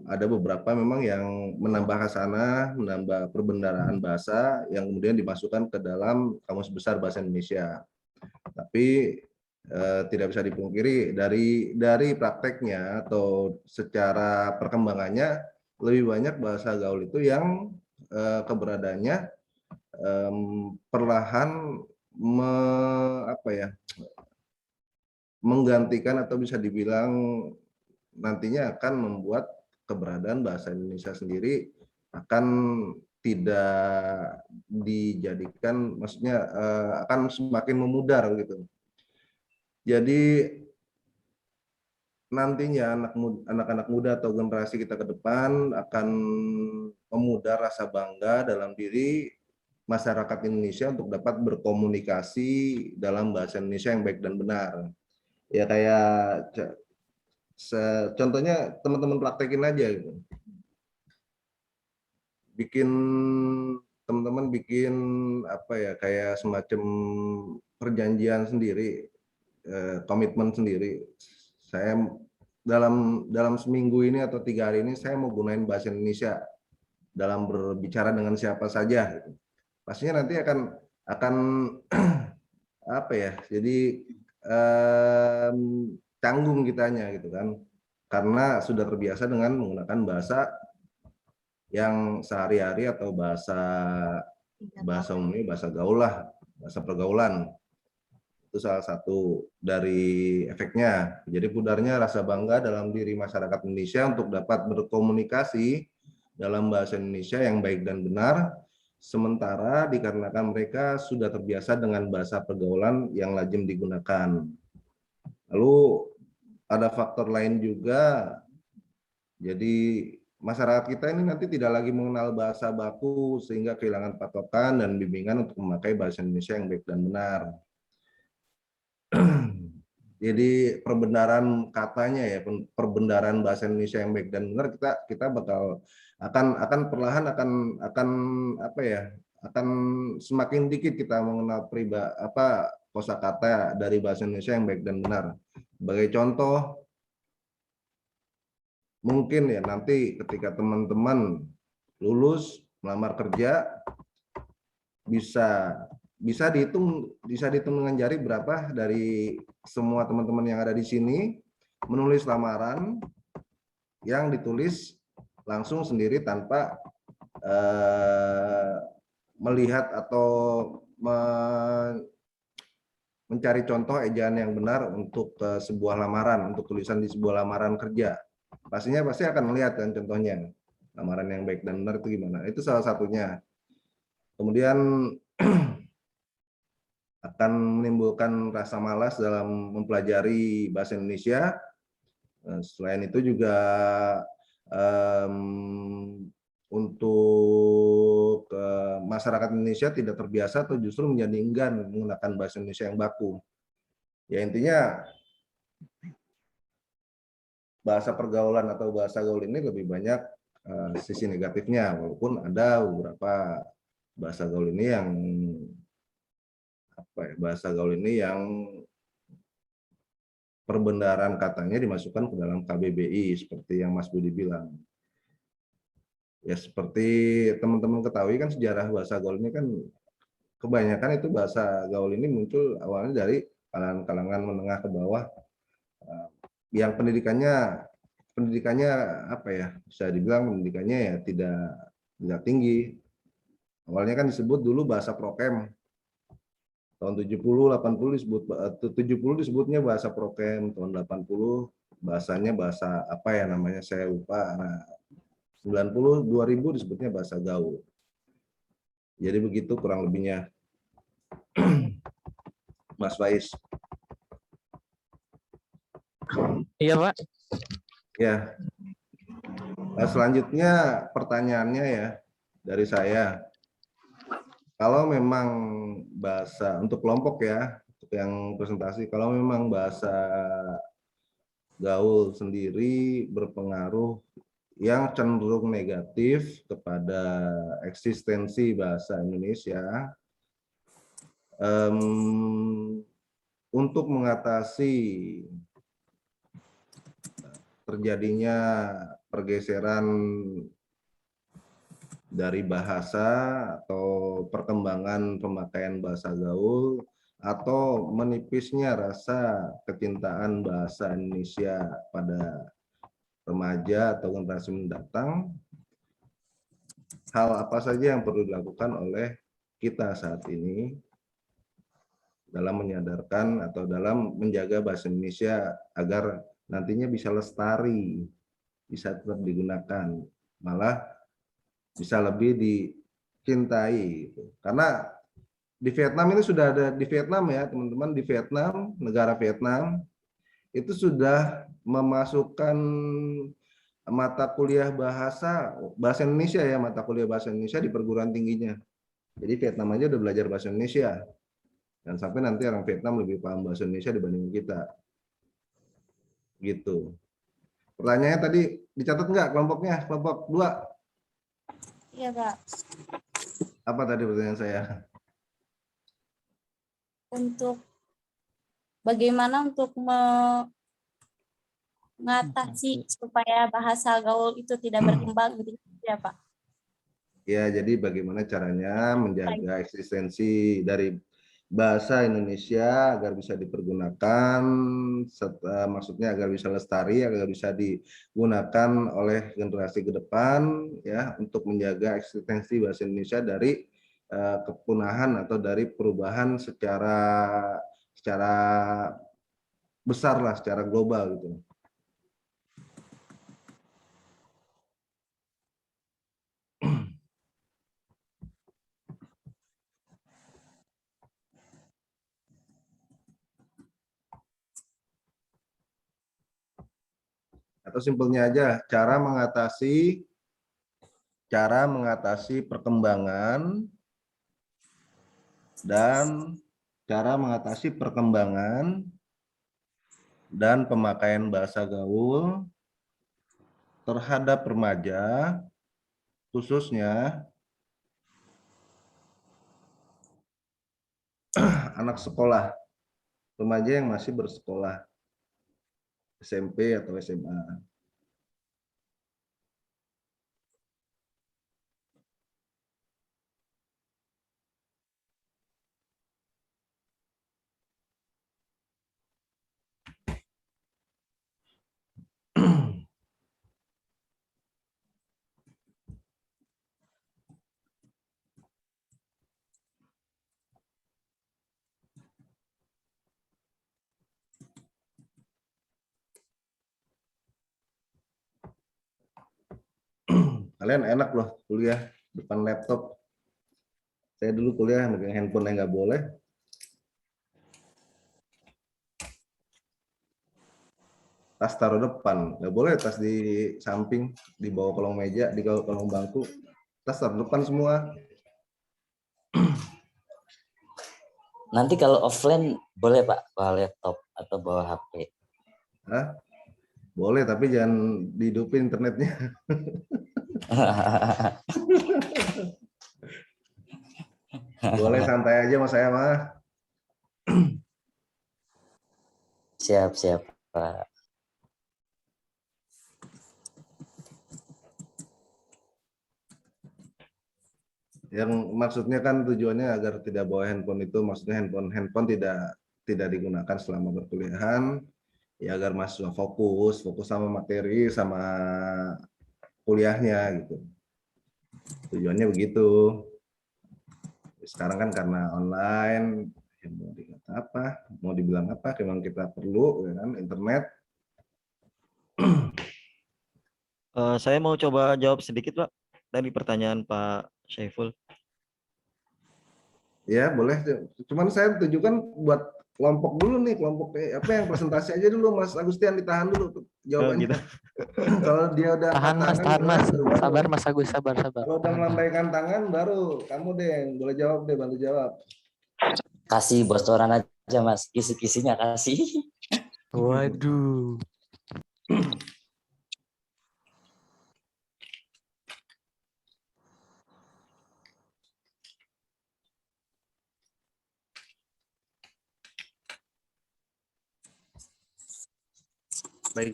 ada beberapa memang yang menambah khasanah, menambah perbendaharaan bahasa yang kemudian dimasukkan ke dalam Kamus Besar Bahasa Indonesia. Tapi tidak bisa dipungkiri dari prakteknya atau secara perkembangannya lebih banyak bahasa gaul itu yang keberadaannya perlahan menggantikan atau bisa dibilang nantinya akan membuat keberadaan bahasa Indonesia sendiri akan tidak dijadikan, maksudnya akan semakin memudar gitu. Jadi nantinya anak-anak muda atau generasi kita ke depan akan memudar rasa bangga dalam diri masyarakat Indonesia untuk dapat berkomunikasi dalam bahasa Indonesia yang baik dan benar. Ya kayak contohnya teman-teman praktekin aja gitu. Teman-teman bikin apa ya, kayak semacam perjanjian sendiri, komitmen sendiri. Saya dalam seminggu ini atau 3 hari ini saya mau gunain bahasa Indonesia dalam berbicara dengan siapa saja gitu. Pastinya nanti akan apa ya, jadi canggung kitanya gitu kan, karena sudah terbiasa dengan menggunakan bahasa yang sehari-hari atau bahasa umumnya, bahasa gaul lah, bahasa pergaulan. Itu salah satu dari efeknya. Jadi pudarnya rasa bangga dalam diri masyarakat Indonesia untuk dapat berkomunikasi dalam bahasa Indonesia yang baik dan benar, sementara dikarenakan mereka sudah terbiasa dengan bahasa pergaulan yang lazim digunakan. Lalu ada faktor lain juga, jadi masyarakat kita ini nanti tidak lagi mengenal bahasa baku sehingga kehilangan patokan dan bimbingan untuk memakai bahasa Indonesia yang baik dan benar. Jadi perbendaharaan katanya ya, perbendaharaan bahasa Indonesia yang baik dan benar, kita bakal akan perlahan akan apa ya, akan semakin dikit kita mengenal kosakata dari bahasa Indonesia yang baik dan benar. Sebagai contoh, mungkin ya nanti ketika teman-teman lulus melamar kerja, bisa dihitung dengan jari berapa dari semua teman-teman yang ada di sini menulis lamaran yang ditulis langsung sendiri tanpa melihat atau mencari contoh ejaan yang benar untuk sebuah lamaran, untuk tulisan di sebuah lamaran kerja. Pasti akan melihat kan contohnya, lamaran yang baik dan benar itu gimana. Itu salah satunya. Kemudian akan menimbulkan rasa malas dalam mempelajari bahasa Indonesia. Selain itu juga untuk masyarakat Indonesia tidak terbiasa atau justru menjadi enggan menggunakan bahasa Indonesia yang baku. Ya intinya bahasa pergaulan atau bahasa gaul ini lebih banyak sisi negatifnya, walaupun ada beberapa bahasa gaul ini yang perbendaharaan katanya dimasukkan ke dalam KBBI seperti yang Mas Budi bilang. Ya seperti teman-teman ketahui kan, sejarah bahasa gaul ini kan kebanyakan itu bahasa gaul ini muncul awalnya dari kalangan menengah ke bawah yang pendidikannya apa ya, bisa dibilang pendidikannya ya tidak tinggi. Awalnya kan disebut dulu bahasa prokem. Tahun 70-80 disebutnya bahasa prokem, tahun 80 bahasanya bahasa apa ya namanya saya lupa. Nah, 90 2000 disebutnya bahasa gaul. Jadi begitu kurang lebihnya. Mas Faiz. Iya, Pak. Ya. Nah, selanjutnya pertanyaannya ya dari saya. Kalau memang bahasa untuk kelompok ya, untuk yang presentasi, kalau memang bahasa gaul sendiri berpengaruh yang cenderung negatif kepada eksistensi bahasa Indonesia. Untuk mengatasi terjadinya pergeseran dari bahasa atau perkembangan pemakaian bahasa gaul atau menipisnya rasa kecintaan bahasa Indonesia pada remaja atau generasi mendatang, hal apa saja yang perlu dilakukan oleh kita saat ini dalam menyadarkan atau dalam menjaga bahasa Indonesia agar nantinya bisa lestari, bisa tetap digunakan, malah bisa lebih dicintai. Karena di Vietnam ini sudah ada, di Vietnam ya teman-teman, di Vietnam, negara Vietnam, itu sudah memasukkan mata kuliah bahasa Indonesia ya, mata kuliah bahasa Indonesia di perguruan tingginya. Jadi Vietnam aja udah belajar bahasa Indonesia. Dan sampai nanti orang Vietnam lebih paham bahasa Indonesia dibanding kita. Gitu. Pertanyaannya tadi dicatat nggak kelompoknya? Kelompok 2. Iya, Pak. Apa tadi pertanyaan saya? Untuk bagaimana untuk mengatasi supaya bahasa gaul itu tidak berkembang gitu ya, Pak? Ya, jadi bagaimana caranya menjaga eksistensi dari bahasa Indonesia agar bisa dipergunakan, maksudnya agar bisa lestari, agar bisa digunakan oleh generasi ke depan, ya, untuk menjaga eksistensi bahasa Indonesia dari kepunahan atau dari perubahan secara besar lah, secara global gitu. Atau simpelnya aja, cara mengatasi perkembangan dan pemakaian bahasa gaul terhadap remaja, khususnya anak sekolah, remaja yang masih bersekolah, SMP atau SMA. Kalian enak loh kuliah depan laptop. Saya dulu kuliah megang handphone yang nggak boleh. Tas taruh depan, nggak boleh tas di samping, di bawah kolong meja, di bawah kolong bangku. Tas taruh depan semua. Nanti kalau offline boleh Pak bawa laptop atau bawa HP? Hah? Boleh, tapi jangan dihidupin internetnya. Boleh santai aja mas saya mah. Siap Pak. Yang maksudnya kan tujuannya agar tidak bawa handphone itu, maksudnya handphone tidak digunakan selama perkuliahan, ya agar mahasiswa fokus sama materi sama kuliahnya gitu. Tujuannya begitu. Sekarang kan karena online, ya mau dikata apa, mau dibilang apa, memang kita perlu ya kan internet. Saya mau coba jawab sedikit Pak dari pertanyaan Pak Syaiful. Ya boleh, cuman saya tujukan buat kelompok dulu nih, kelompok apa yang presentasi aja dulu Mas Agustian, ditahan dulu jawabannya. Gitu. Kalau dia udah Tahan Mas. Sabar Mas Agus, sabar. Kalau udah melambaikan tangan baru kamu deh yang boleh jawab deh, bantu jawab. Kasih bocoran aja Mas, kisi-kisinya kasih. Waduh. Baik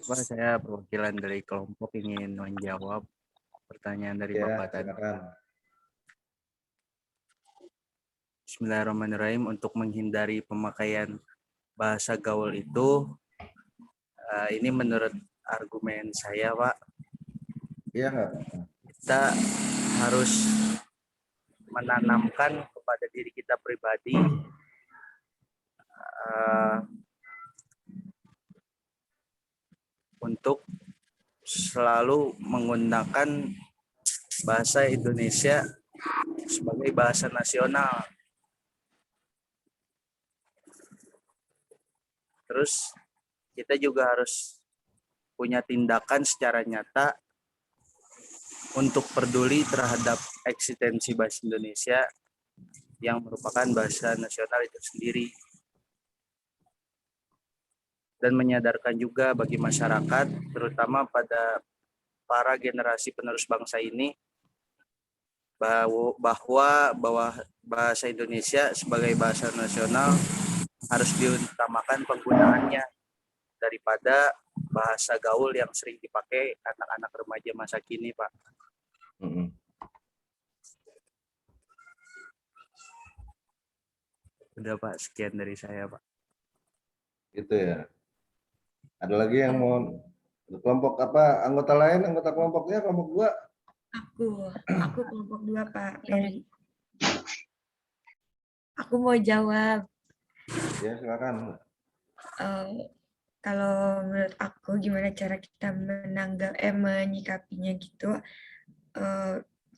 Pak, saya perwakilan dari kelompok ingin menjawab pertanyaan dari Ya, Bapak tadi. silakan. Bismillahirrahmanirrahim. Untuk menghindari pemakaian bahasa gaul itu, ini menurut argumen saya Pak, Iya nggak? kita harus menanamkan kepada diri kita pribadi untuk selalu menggunakan bahasa Indonesia sebagai bahasa nasional. Terus kita juga harus punya tindakan secara nyata untuk peduli terhadap eksistensi bahasa Indonesia yang merupakan bahasa nasional itu sendiri. Dan menyadarkan juga bagi masyarakat, terutama pada para generasi penerus bangsa ini, bahwa bahasa Indonesia sebagai bahasa nasional harus diutamakan penggunaannya daripada bahasa gaul yang sering dipakai anak-anak remaja masa kini, Pak. Udah Pak, sekian dari saya Pak. Itu ya. Ada lagi yang mau kelompok apa? Anggota lain, anggota kelompoknya kelompok 2? Aku kelompok 2 Pak Ferry. Aku mau jawab. Ya, silakan. Kalau menurut aku gimana cara kita menyikapinya gitu,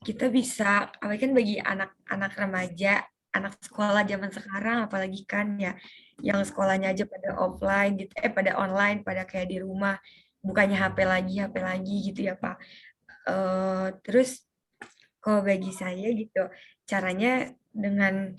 kita bisa, apalagi kan bagi anak-anak remaja, anak sekolah zaman sekarang, apalagi kan ya, yang sekolahnya aja pada offline gitu, pada online, pada kayak di rumah, bukannya HP lagi gitu ya Pak. Terus kalau bagi saya gitu, caranya dengan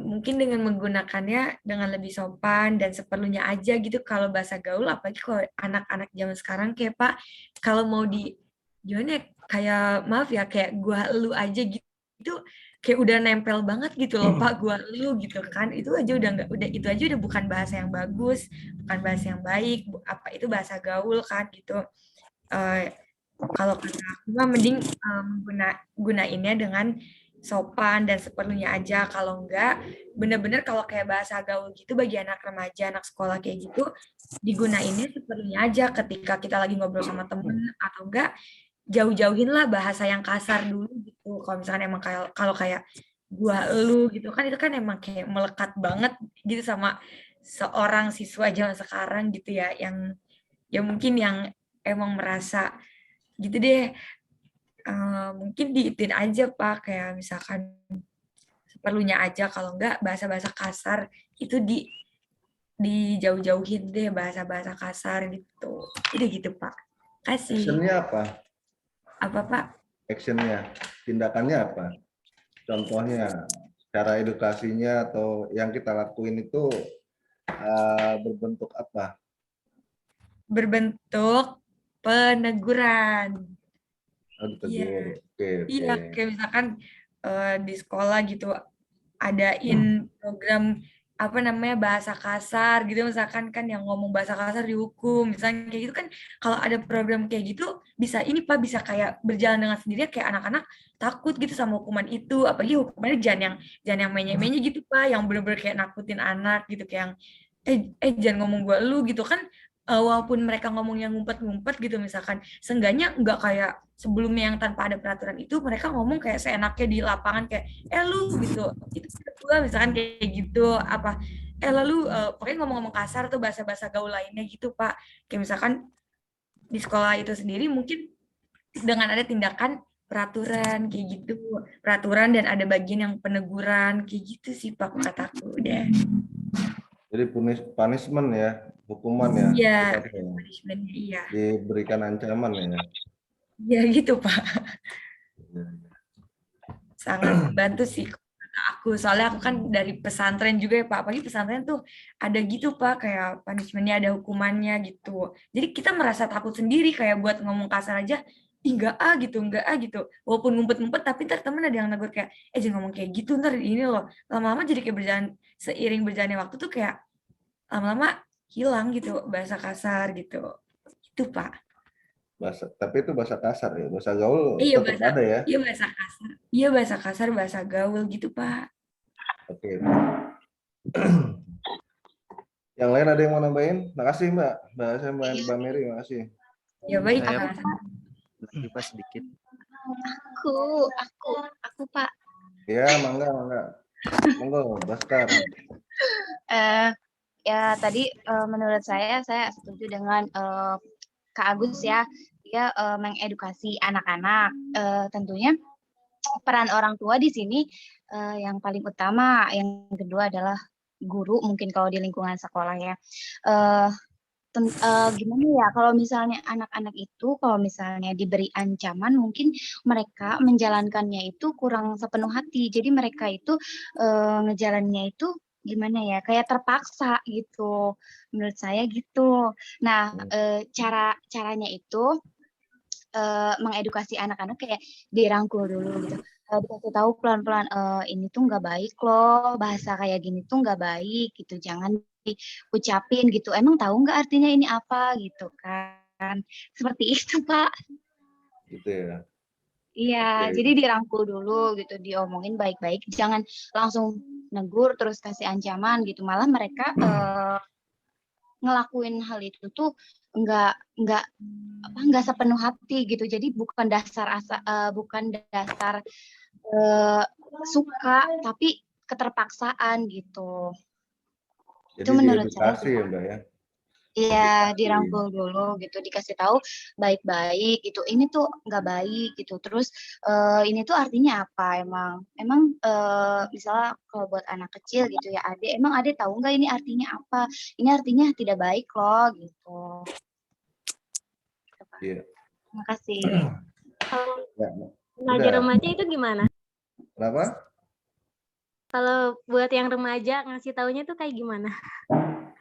mungkin dengan menggunakannya dengan lebih sopan dan seperlunya aja gitu kalau bahasa gaul, apalagi kalau anak-anak zaman sekarang kayak Pak, kalau mau di gimana ya, kayak maaf ya kayak gua lu aja gitu kayak udah nempel banget gitu loh Pak, gua lu gitu kan, itu aja itu aja udah bukan bahasa yang bagus, bukan bahasa yang baik, apa itu bahasa gaul kan gitu. Kalau kata aku mah mending gunainnya dengan sopan dan seperlunya aja. Kalau enggak, bener-bener kalau kayak bahasa gaul gitu bagi anak remaja, anak sekolah kayak gitu, digunainnya seperlunya aja ketika kita lagi ngobrol sama temen, atau enggak jauh-jauhin lah bahasa yang kasar dulu gitu. Kalau misalkan emang kalau kayak gua lu gitu kan, itu kan emang kayak melekat banget gitu sama seorang siswa zaman sekarang gitu ya, yang ya mungkin yang emang merasa gitu deh. Mungkin diitin aja Pak, kayak misalkan seperlunya aja, kalau enggak bahasa-bahasa kasar itu dijauh-jauhin deh, bahasa-bahasa kasar gitu. Udah gitu Pak. Kasih. Actionnya apa? Apa Pak? Actionnya, tindakannya apa? Contohnya, cara edukasinya atau yang kita lakuin itu berbentuk apa? Berbentuk peneguran. Ditegur. Iya, kayak misalkan di sekolah gitu adain program apa namanya bahasa kasar gitu, misalkan kan yang ngomong bahasa kasar dihukum, misalnya kayak gitu kan. Kalau ada program kayak gitu bisa ini Pak, bisa kayak berjalan dengan sendirinya, kayak anak-anak takut gitu sama hukuman itu, apalagi hukumannya jangan yang menye-menye gitu Pak, yang bener-bener kayak nakutin anak gitu, kayak yang jangan ngomong gua lu gitu kan. Walaupun mereka ngomongnya ngumpet-ngumpet gitu misalkan, seenggaknya nggak kayak sebelumnya yang tanpa ada peraturan itu mereka ngomong kayak seenaknya di lapangan, kayak lu gitu, itu gua misalkan kayak gitu, apa lalu pokoknya ngomong-ngomong kasar tuh, bahasa-bahasa gaul lainnya gitu Pak. Kayak misalkan di sekolah itu sendiri mungkin dengan ada tindakan peraturan kayak gitu, peraturan dan ada bagian yang peneguran kayak gitu sih Pak, kataku deh. Jadi punishment ya, hukuman ya. Iya, punishment-nya iya. Diberikan ancaman ya. Ya gitu Pak. Sangat membantu sih aku, soalnya aku kan dari pesantren juga ya Pak, apalagi pesantren tuh ada gitu Pak, kayak punishment-nya, ada hukumannya gitu. Jadi kita merasa takut sendiri kayak buat ngomong kasar aja, ih enggak gitu. Walaupun ngumpet-ngumpet tapi ntar temen ada yang negur kayak, jangan ngomong kayak gitu, ntar ini loh. Lama-lama jadi kayak seiring berjalannya waktu tuh kayak lama-lama hilang gitu bahasa kasar gitu. Itu Pak. Tapi itu bahasa kasar ya, bahasa gaul Iya tetap ada ya. bahasa kasar. Iya bahasa kasar, bahasa gaul gitu Pak. Oke. Yang lain ada yang mau nambahin? Makasih Mbak. Mbak Mary, makasih. Ya baik Saya Pak. lagi Pak sedikit. Aku Pak. Ya, mangga. Monggo, Baskar. Ya tadi menurut saya setuju dengan Kak Agus ya. Dia mengedukasi anak-anak. Tentunya peran orang tua di sini yang paling utama, yang kedua adalah guru mungkin kalau di lingkungan sekolah ya. Gimana ya kalau misalnya anak-anak itu kalau misalnya diberi ancaman mungkin mereka menjalankannya itu kurang sepenuh hati. Jadi mereka itu ngejalannya itu gimana ya kayak terpaksa gitu. Menurut saya gitu. Nah, caranya itu mengedukasi anak-anak kayak dirangkul dulu gitu. Dikasih tahu pelan-pelan ini tuh nggak baik loh, bahasa kayak gini tuh nggak baik gitu, jangan diucapin gitu. Emang tahu nggak artinya ini apa gitu kan? Seperti itu Pak. Gitu ya. Iya, Oke. jadi dirangkul dulu gitu, diomongin baik-baik, jangan langsung negur terus kasih ancaman gitu. Malah mereka ngelakuin hal itu tuh nggak sepenuh hati gitu. Jadi bukan dasar suka tapi keterpaksaan gitu. Jadi Itu menurut saya diedukasi sih, ya Pak. Mbak ya. Iya, dirangkul dulu gitu, dikasih tahu baik-baik gitu. Ini tuh nggak baik gitu. Terus ini tuh artinya apa emang? Emang misalnya kalau buat anak kecil gitu ya, emang Ade tahu nggak ini artinya apa? Ini artinya tidak baik loh gitu. Iya. Terima kasih. Kalau Ya, remaja udah. remaja itu gimana? Kenapa? Kalau buat yang remaja ngasih taunya tuh kayak gimana?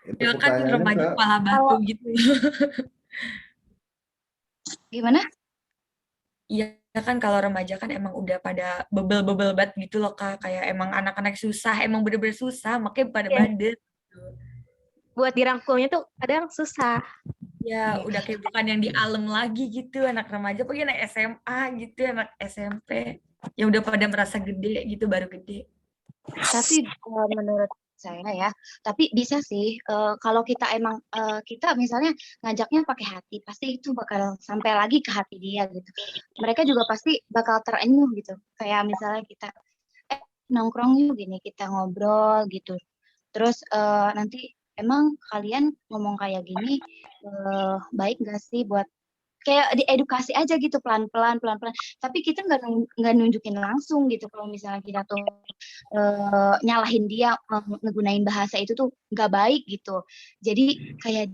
Itu Ya kan pertanyaannya remaja Mbak. kepala batu gitu. Gimana? Iya kan kalau remaja kan emang udah pada bebel-bebel banget gitu loh Kak. Kayak emang anak-anak susah, emang bener-bener susah, makanya pada Iya. bandel. Buat dirangkulnya tuh kadang susah. Ya udah kayak bukan yang di alam lagi gitu, anak remaja apalagi anak SMA gitu, anak SMP. Ya udah pada merasa gede gitu, baru gede. Tapi menurut saya ya, tapi bisa sih kalau kita emang kita misalnya ngajaknya pakai hati, pasti itu bakal sampai lagi ke hati dia gitu. Mereka juga pasti bakal terenyuh gitu. Kayak misalnya kita nongkrong yuk gini, kita ngobrol gitu. Terus nanti emang kalian ngomong kayak gini baik nggak sih buat kayak diedukasi aja gitu pelan-pelan. Tapi kita nggak nunjukin langsung gitu kalau misalnya kita tuh nyalahin dia ngegunain bahasa itu tuh nggak baik gitu. Jadi kayak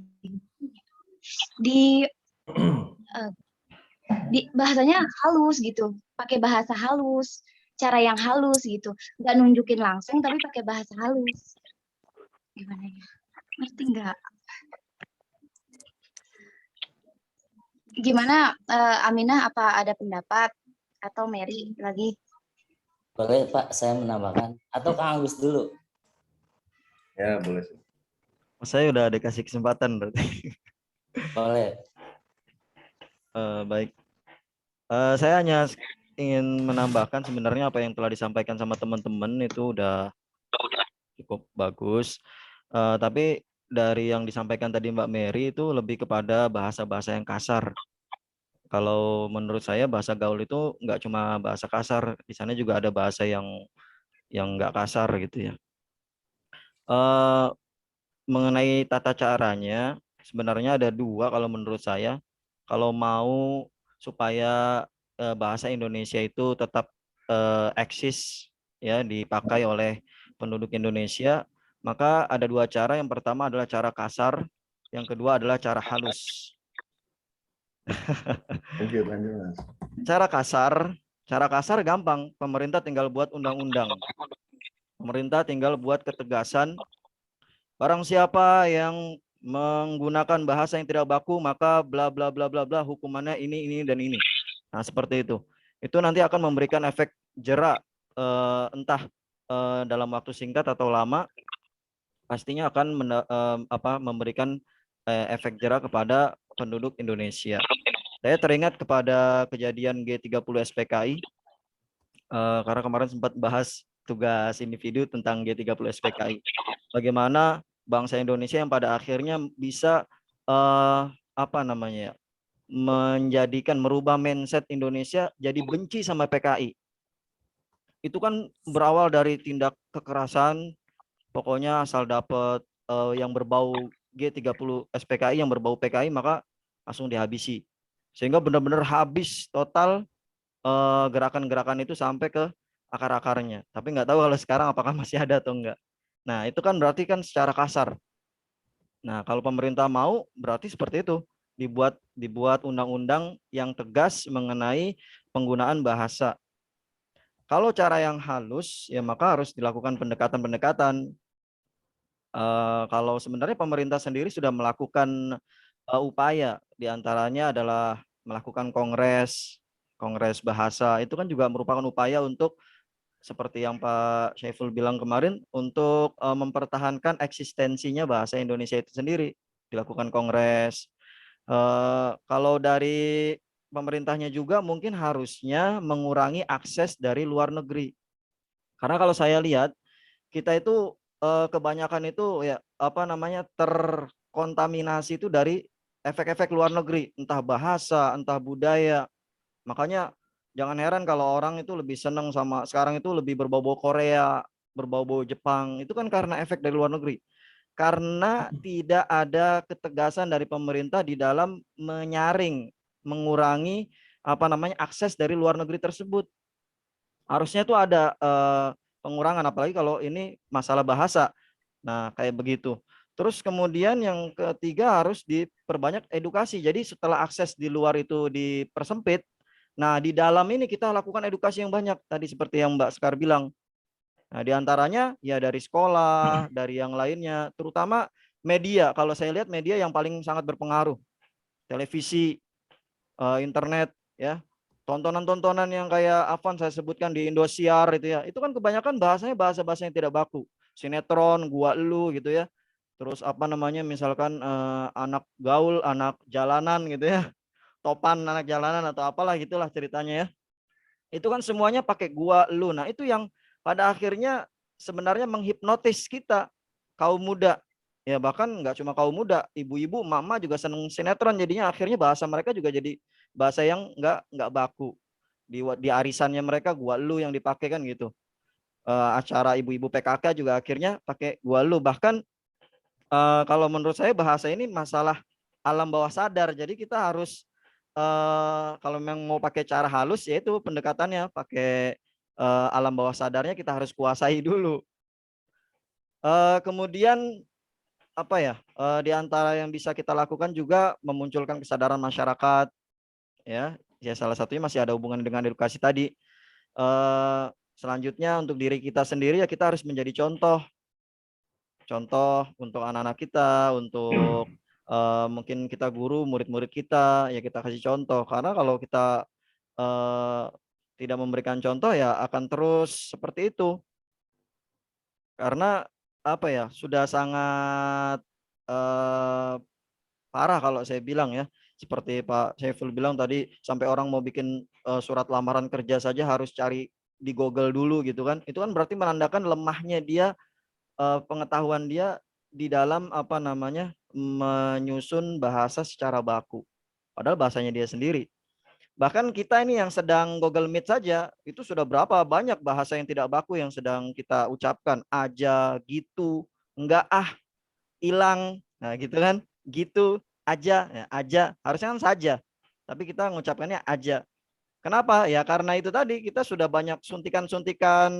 di bahasanya halus gitu, pakai bahasa halus, cara yang halus gitu, nggak nunjukin langsung tapi pakai bahasa halus. Gimana ya? Ngerti nggak? Gimana Aminah, apa ada pendapat atau Mary lagi? Boleh Pak, saya menambahkan. Atau Kang Agus dulu? Ya, boleh sih. Saya udah dikasih kesempatan berarti. Boleh. Baik. Saya hanya ingin menambahkan sebenarnya apa yang telah disampaikan sama teman-teman itu udah cukup bagus. Tapi dari yang disampaikan tadi Mbak Mary itu lebih kepada bahasa-bahasa yang kasar. Kalau menurut saya bahasa gaul itu nggak cuma bahasa kasar, di sana juga ada bahasa yang nggak kasar gitu ya. Mengenai tata caranya, sebenarnya ada dua kalau menurut saya. Kalau mau supaya bahasa Indonesia itu tetap eksis ya dipakai oleh penduduk Indonesia, maka ada dua cara. Yang pertama adalah cara kasar, yang kedua adalah cara halus. Lanjut, Mas. Cara kasar gampang, pemerintah tinggal buat undang-undang. Pemerintah tinggal buat ketegasan. Barang siapa yang menggunakan bahasa yang tidak baku, maka bla bla bla bla bla, hukumannya ini dan ini. Nah, seperti itu. Itu nanti akan memberikan efek jera, entah dalam waktu singkat atau lama, pastinya akan memberikan efek jera kepada penduduk Indonesia. Saya teringat kepada kejadian G30 SPKI, karena kemarin sempat bahas tugas individu tentang G30 SPKI. Bagaimana bangsa Indonesia yang pada akhirnya bisa merubah mindset Indonesia jadi benci sama PKI. Itu kan berawal dari tindak kekerasan, pokoknya asal dapat yang berbau G30 SPKI, yang berbau PKI, maka langsung dihabisi. Sehingga benar-benar habis total gerakan-gerakan itu sampai ke akar-akarnya. Tapi nggak tahu kalau sekarang apakah masih ada atau enggak. Nah, itu kan berarti kan secara kasar. Nah, kalau pemerintah mau, berarti seperti itu. Dibuat undang-undang yang tegas mengenai penggunaan bahasa. Kalau cara yang halus, ya maka harus dilakukan pendekatan-pendekatan. Kalau sebenarnya pemerintah sendiri sudah melakukan upaya, diantaranya adalah melakukan kongres bahasa. Itu kan juga merupakan upaya untuk, seperti yang Pak Syaiful bilang kemarin, untuk mempertahankan eksistensinya bahasa Indonesia itu sendiri. Dilakukan kongres. Kalau dari pemerintahnya juga mungkin harusnya mengurangi akses dari luar negeri. Karena kalau saya lihat, kita itu kebanyakan itu ya terkontaminasi itu dari efek-efek luar negeri, entah bahasa, entah budaya. Makanya jangan heran kalau orang itu lebih senang sama sekarang itu lebih berbau-bau Korea, berbau-bau Jepang. Itu kan karena efek dari luar negeri. Karena tidak ada ketegasan dari pemerintah di dalam menyaring, mengurangi akses dari luar negeri tersebut. Harusnya itu ada pengurangan, apalagi kalau ini masalah bahasa. Nah, kayak begitu. Terus kemudian yang ketiga harus diperbanyak edukasi. Jadi setelah akses di luar itu dipersempit, nah di dalam ini kita lakukan edukasi yang banyak. Tadi seperti yang Mbak Sekar bilang. Nah, diantaranya ya dari sekolah, dari yang lainnya, terutama media. Kalau saya lihat media yang paling sangat berpengaruh, televisi, internet, ya, tontonan-tontonan yang kayak Afan saya sebutkan di Indosiar itu kan kebanyakan bahasanya bahasa-bahasa yang tidak baku, sinetron, gua elu gitu ya. Terus misalkan anak gaul, anak jalanan gitu ya, topan anak jalanan atau apalah gitulah ceritanya ya. Itu kan semuanya pakai gua elu. Nah, itu yang pada akhirnya sebenarnya menghipnotis kita, kaum muda. Ya bahkan nggak cuma kaum muda, ibu-ibu, mama juga seneng sinetron, jadinya akhirnya bahasa mereka juga jadi bahasa yang nggak baku. Di arisannya mereka gua elu yang dipakai kan gitu. Acara ibu-ibu PKK juga akhirnya pakai gua elu. Bahkan kalau menurut saya bahasa ini masalah alam bawah sadar. Jadi kita harus kalau memang mau pakai cara halus, yaitu pendekatannya pakai alam bawah sadarnya kita harus kuasai dulu. Kemudian di antara yang bisa kita lakukan juga memunculkan kesadaran masyarakat, ya salah satunya masih ada hubungan dengan edukasi tadi. Selanjutnya untuk diri kita sendiri ya kita harus menjadi contoh untuk anak-anak kita, untuk mungkin kita guru, murid-murid kita, ya kita kasih contoh. Karena kalau kita tidak memberikan contoh ya akan terus seperti itu. Karena sudah sangat parah kalau saya bilang ya. Seperti Pak Syaiful bilang tadi, sampai orang mau bikin surat lamaran kerja saja harus cari di Google dulu gitu kan. Itu kan berarti menandakan lemahnya dia, pengetahuan dia di dalam menyusun bahasa secara baku. Padahal bahasanya dia sendiri. Bahkan kita ini yang sedang Google Meet saja, itu sudah berapa banyak bahasa yang tidak baku yang sedang kita ucapkan. Aja, gitu, enggak, hilang. Nah gitu kan, gitu, aja, ya, aja. Harusnya kan saja. Tapi kita mengucapkannya aja. Kenapa? Ya karena itu tadi kita sudah banyak suntikan-suntikan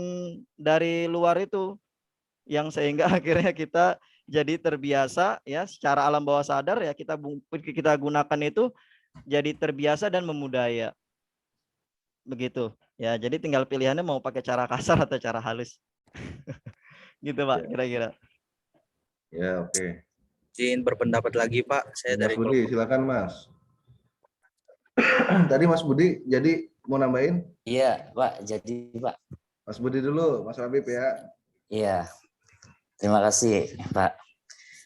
dari luar itu. Yang sehingga akhirnya kita jadi terbiasa ya secara alam bawah sadar ya kita gunakan itu jadi terbiasa dan memudaya. Begitu. Ya, jadi tinggal pilihannya mau pakai cara kasar atau cara halus. Gitu Pak, kira-kira. Ya, oke. Izin berpendapat lagi Pak, saya Mas dari Budi, silakan Mas. Tadi Mas Budi, jadi mau nambahin? Iya, Pak. Jadi, Pak. Mas Budi dulu, Mas Habib ya. Iya. Terima kasih, Pak.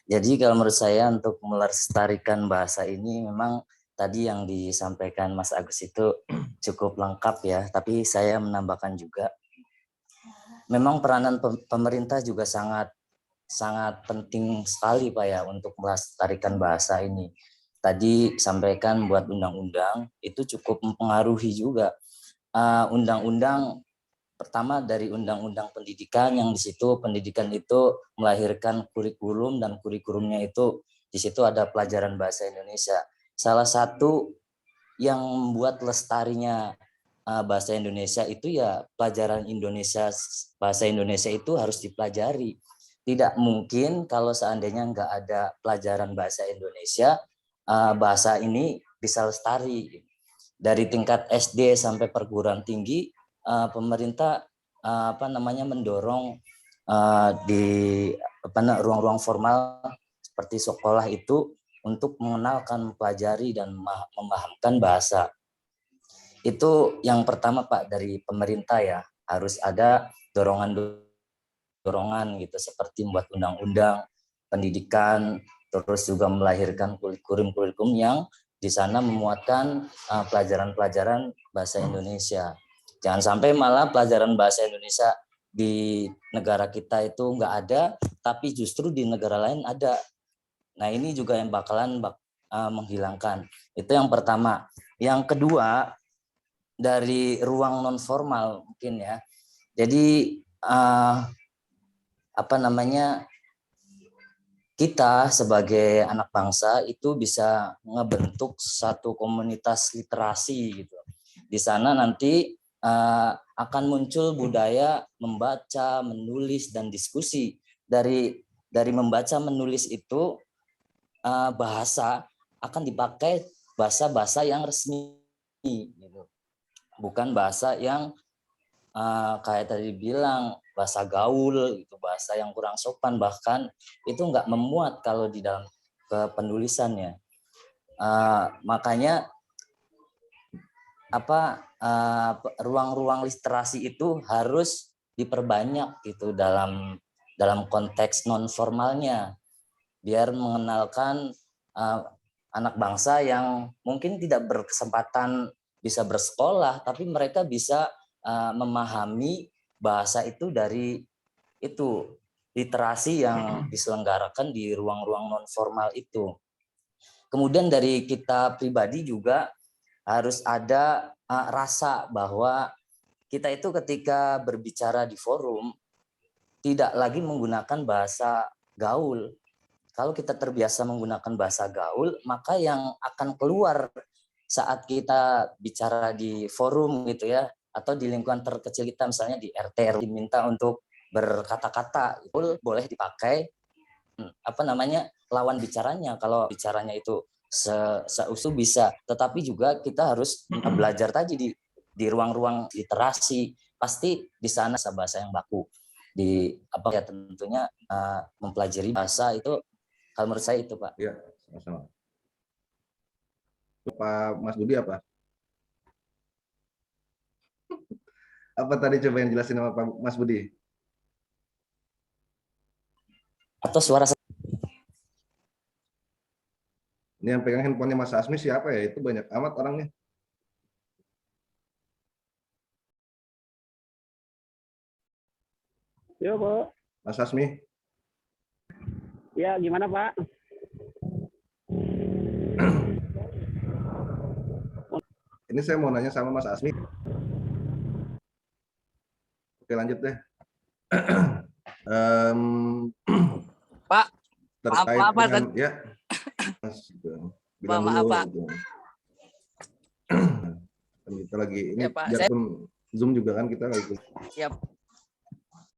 Jadi kalau menurut saya untuk melestarikan bahasa ini memang tadi yang disampaikan Mas Agus itu cukup lengkap ya, tapi saya menambahkan juga memang peranan pemerintah juga sangat penting sekali Pak ya untuk melestarikan bahasa ini. Tadi sampaikan buat undang-undang itu cukup mempengaruhi juga. Undang-undang pertama dari undang-undang pendidikan yang di situ pendidikan itu melahirkan kurikulum dan kurikulumnya itu di situ ada pelajaran bahasa Indonesia. Salah satu yang membuat lestarinya bahasa Indonesia itu ya pelajaran bahasa Indonesia itu harus dipelajari. Tidak mungkin kalau seandainya nggak ada pelajaran bahasa Indonesia, bahasa ini bisa lestari. Dari tingkat SD sampai perguruan tinggi, pemerintah mendorong di ruang-ruang formal seperti sekolah itu untuk mengenalkan, mempelajari dan memahamkan bahasa. Itu yang pertama Pak dari pemerintah ya, harus ada dorongan gitu seperti membuat undang-undang pendidikan, terus juga melahirkan kurikulum yang di sana memuatkan pelajaran-pelajaran bahasa Indonesia. Jangan sampai malah pelajaran bahasa Indonesia di negara kita itu nggak ada, tapi justru di negara lain ada. Nah ini juga yang bakalan menghilangkan. Itu yang pertama. Yang kedua dari ruang non formal mungkin ya. Jadi kita sebagai anak bangsa itu bisa ngebentuk satu komunitas literasi gitu. Di sana nanti akan muncul budaya membaca, menulis dan diskusi. Dari membaca, menulis itu bahasa akan dipakai bahasa-bahasa yang resmi gitu. Bukan bahasa yang kayak tadi bilang bahasa gaul itu bahasa yang kurang sopan, bahkan itu nggak memuat kalau di dalam penulisannya. Makanya ruang-ruang literasi itu harus diperbanyak gitu dalam konteks non formalnya, biar mengenalkan anak bangsa yang mungkin tidak berkesempatan bisa bersekolah, tapi mereka bisa memahami bahasa itu dari itu literasi yang diselenggarakan di ruang-ruang non formal itu. Kemudian dari kita pribadi juga harus ada rasa bahwa kita itu ketika berbicara di forum tidak lagi menggunakan bahasa gaul. Kalau kita terbiasa menggunakan bahasa gaul, maka yang akan keluar saat kita bicara di forum gitu ya, atau di lingkungan terkecil kita misalnya di RT diminta untuk berkata-kata itu boleh dipakai lawan bicaranya. Kalau bicaranya itu seusuh bisa, tetapi juga kita harus belajar tadi di ruang-ruang literasi, pasti di sana bahasa yang baku tentunya mempelajari bahasa itu. Kalau menurut saya itu Pak. Iya, sama-sama. Pak Mas Budi apa? Apa tadi coba yang jelasin sama Pak Mas Budi? Atau suara ini yang pegang handphonenya Mas Asmi siapa ya? Itu banyak amat orangnya. Yo, Pak. Mas Asmi. Ya, gimana, Pak? Ini saya mau nanya sama Mas Asmi. Oke, lanjut deh. Pak, terkait maaf, dengan ya. Bilang dulu. Pak. Kita lagi ini ya, Pak, biarpun Zoom juga kan kita lagi. Ya,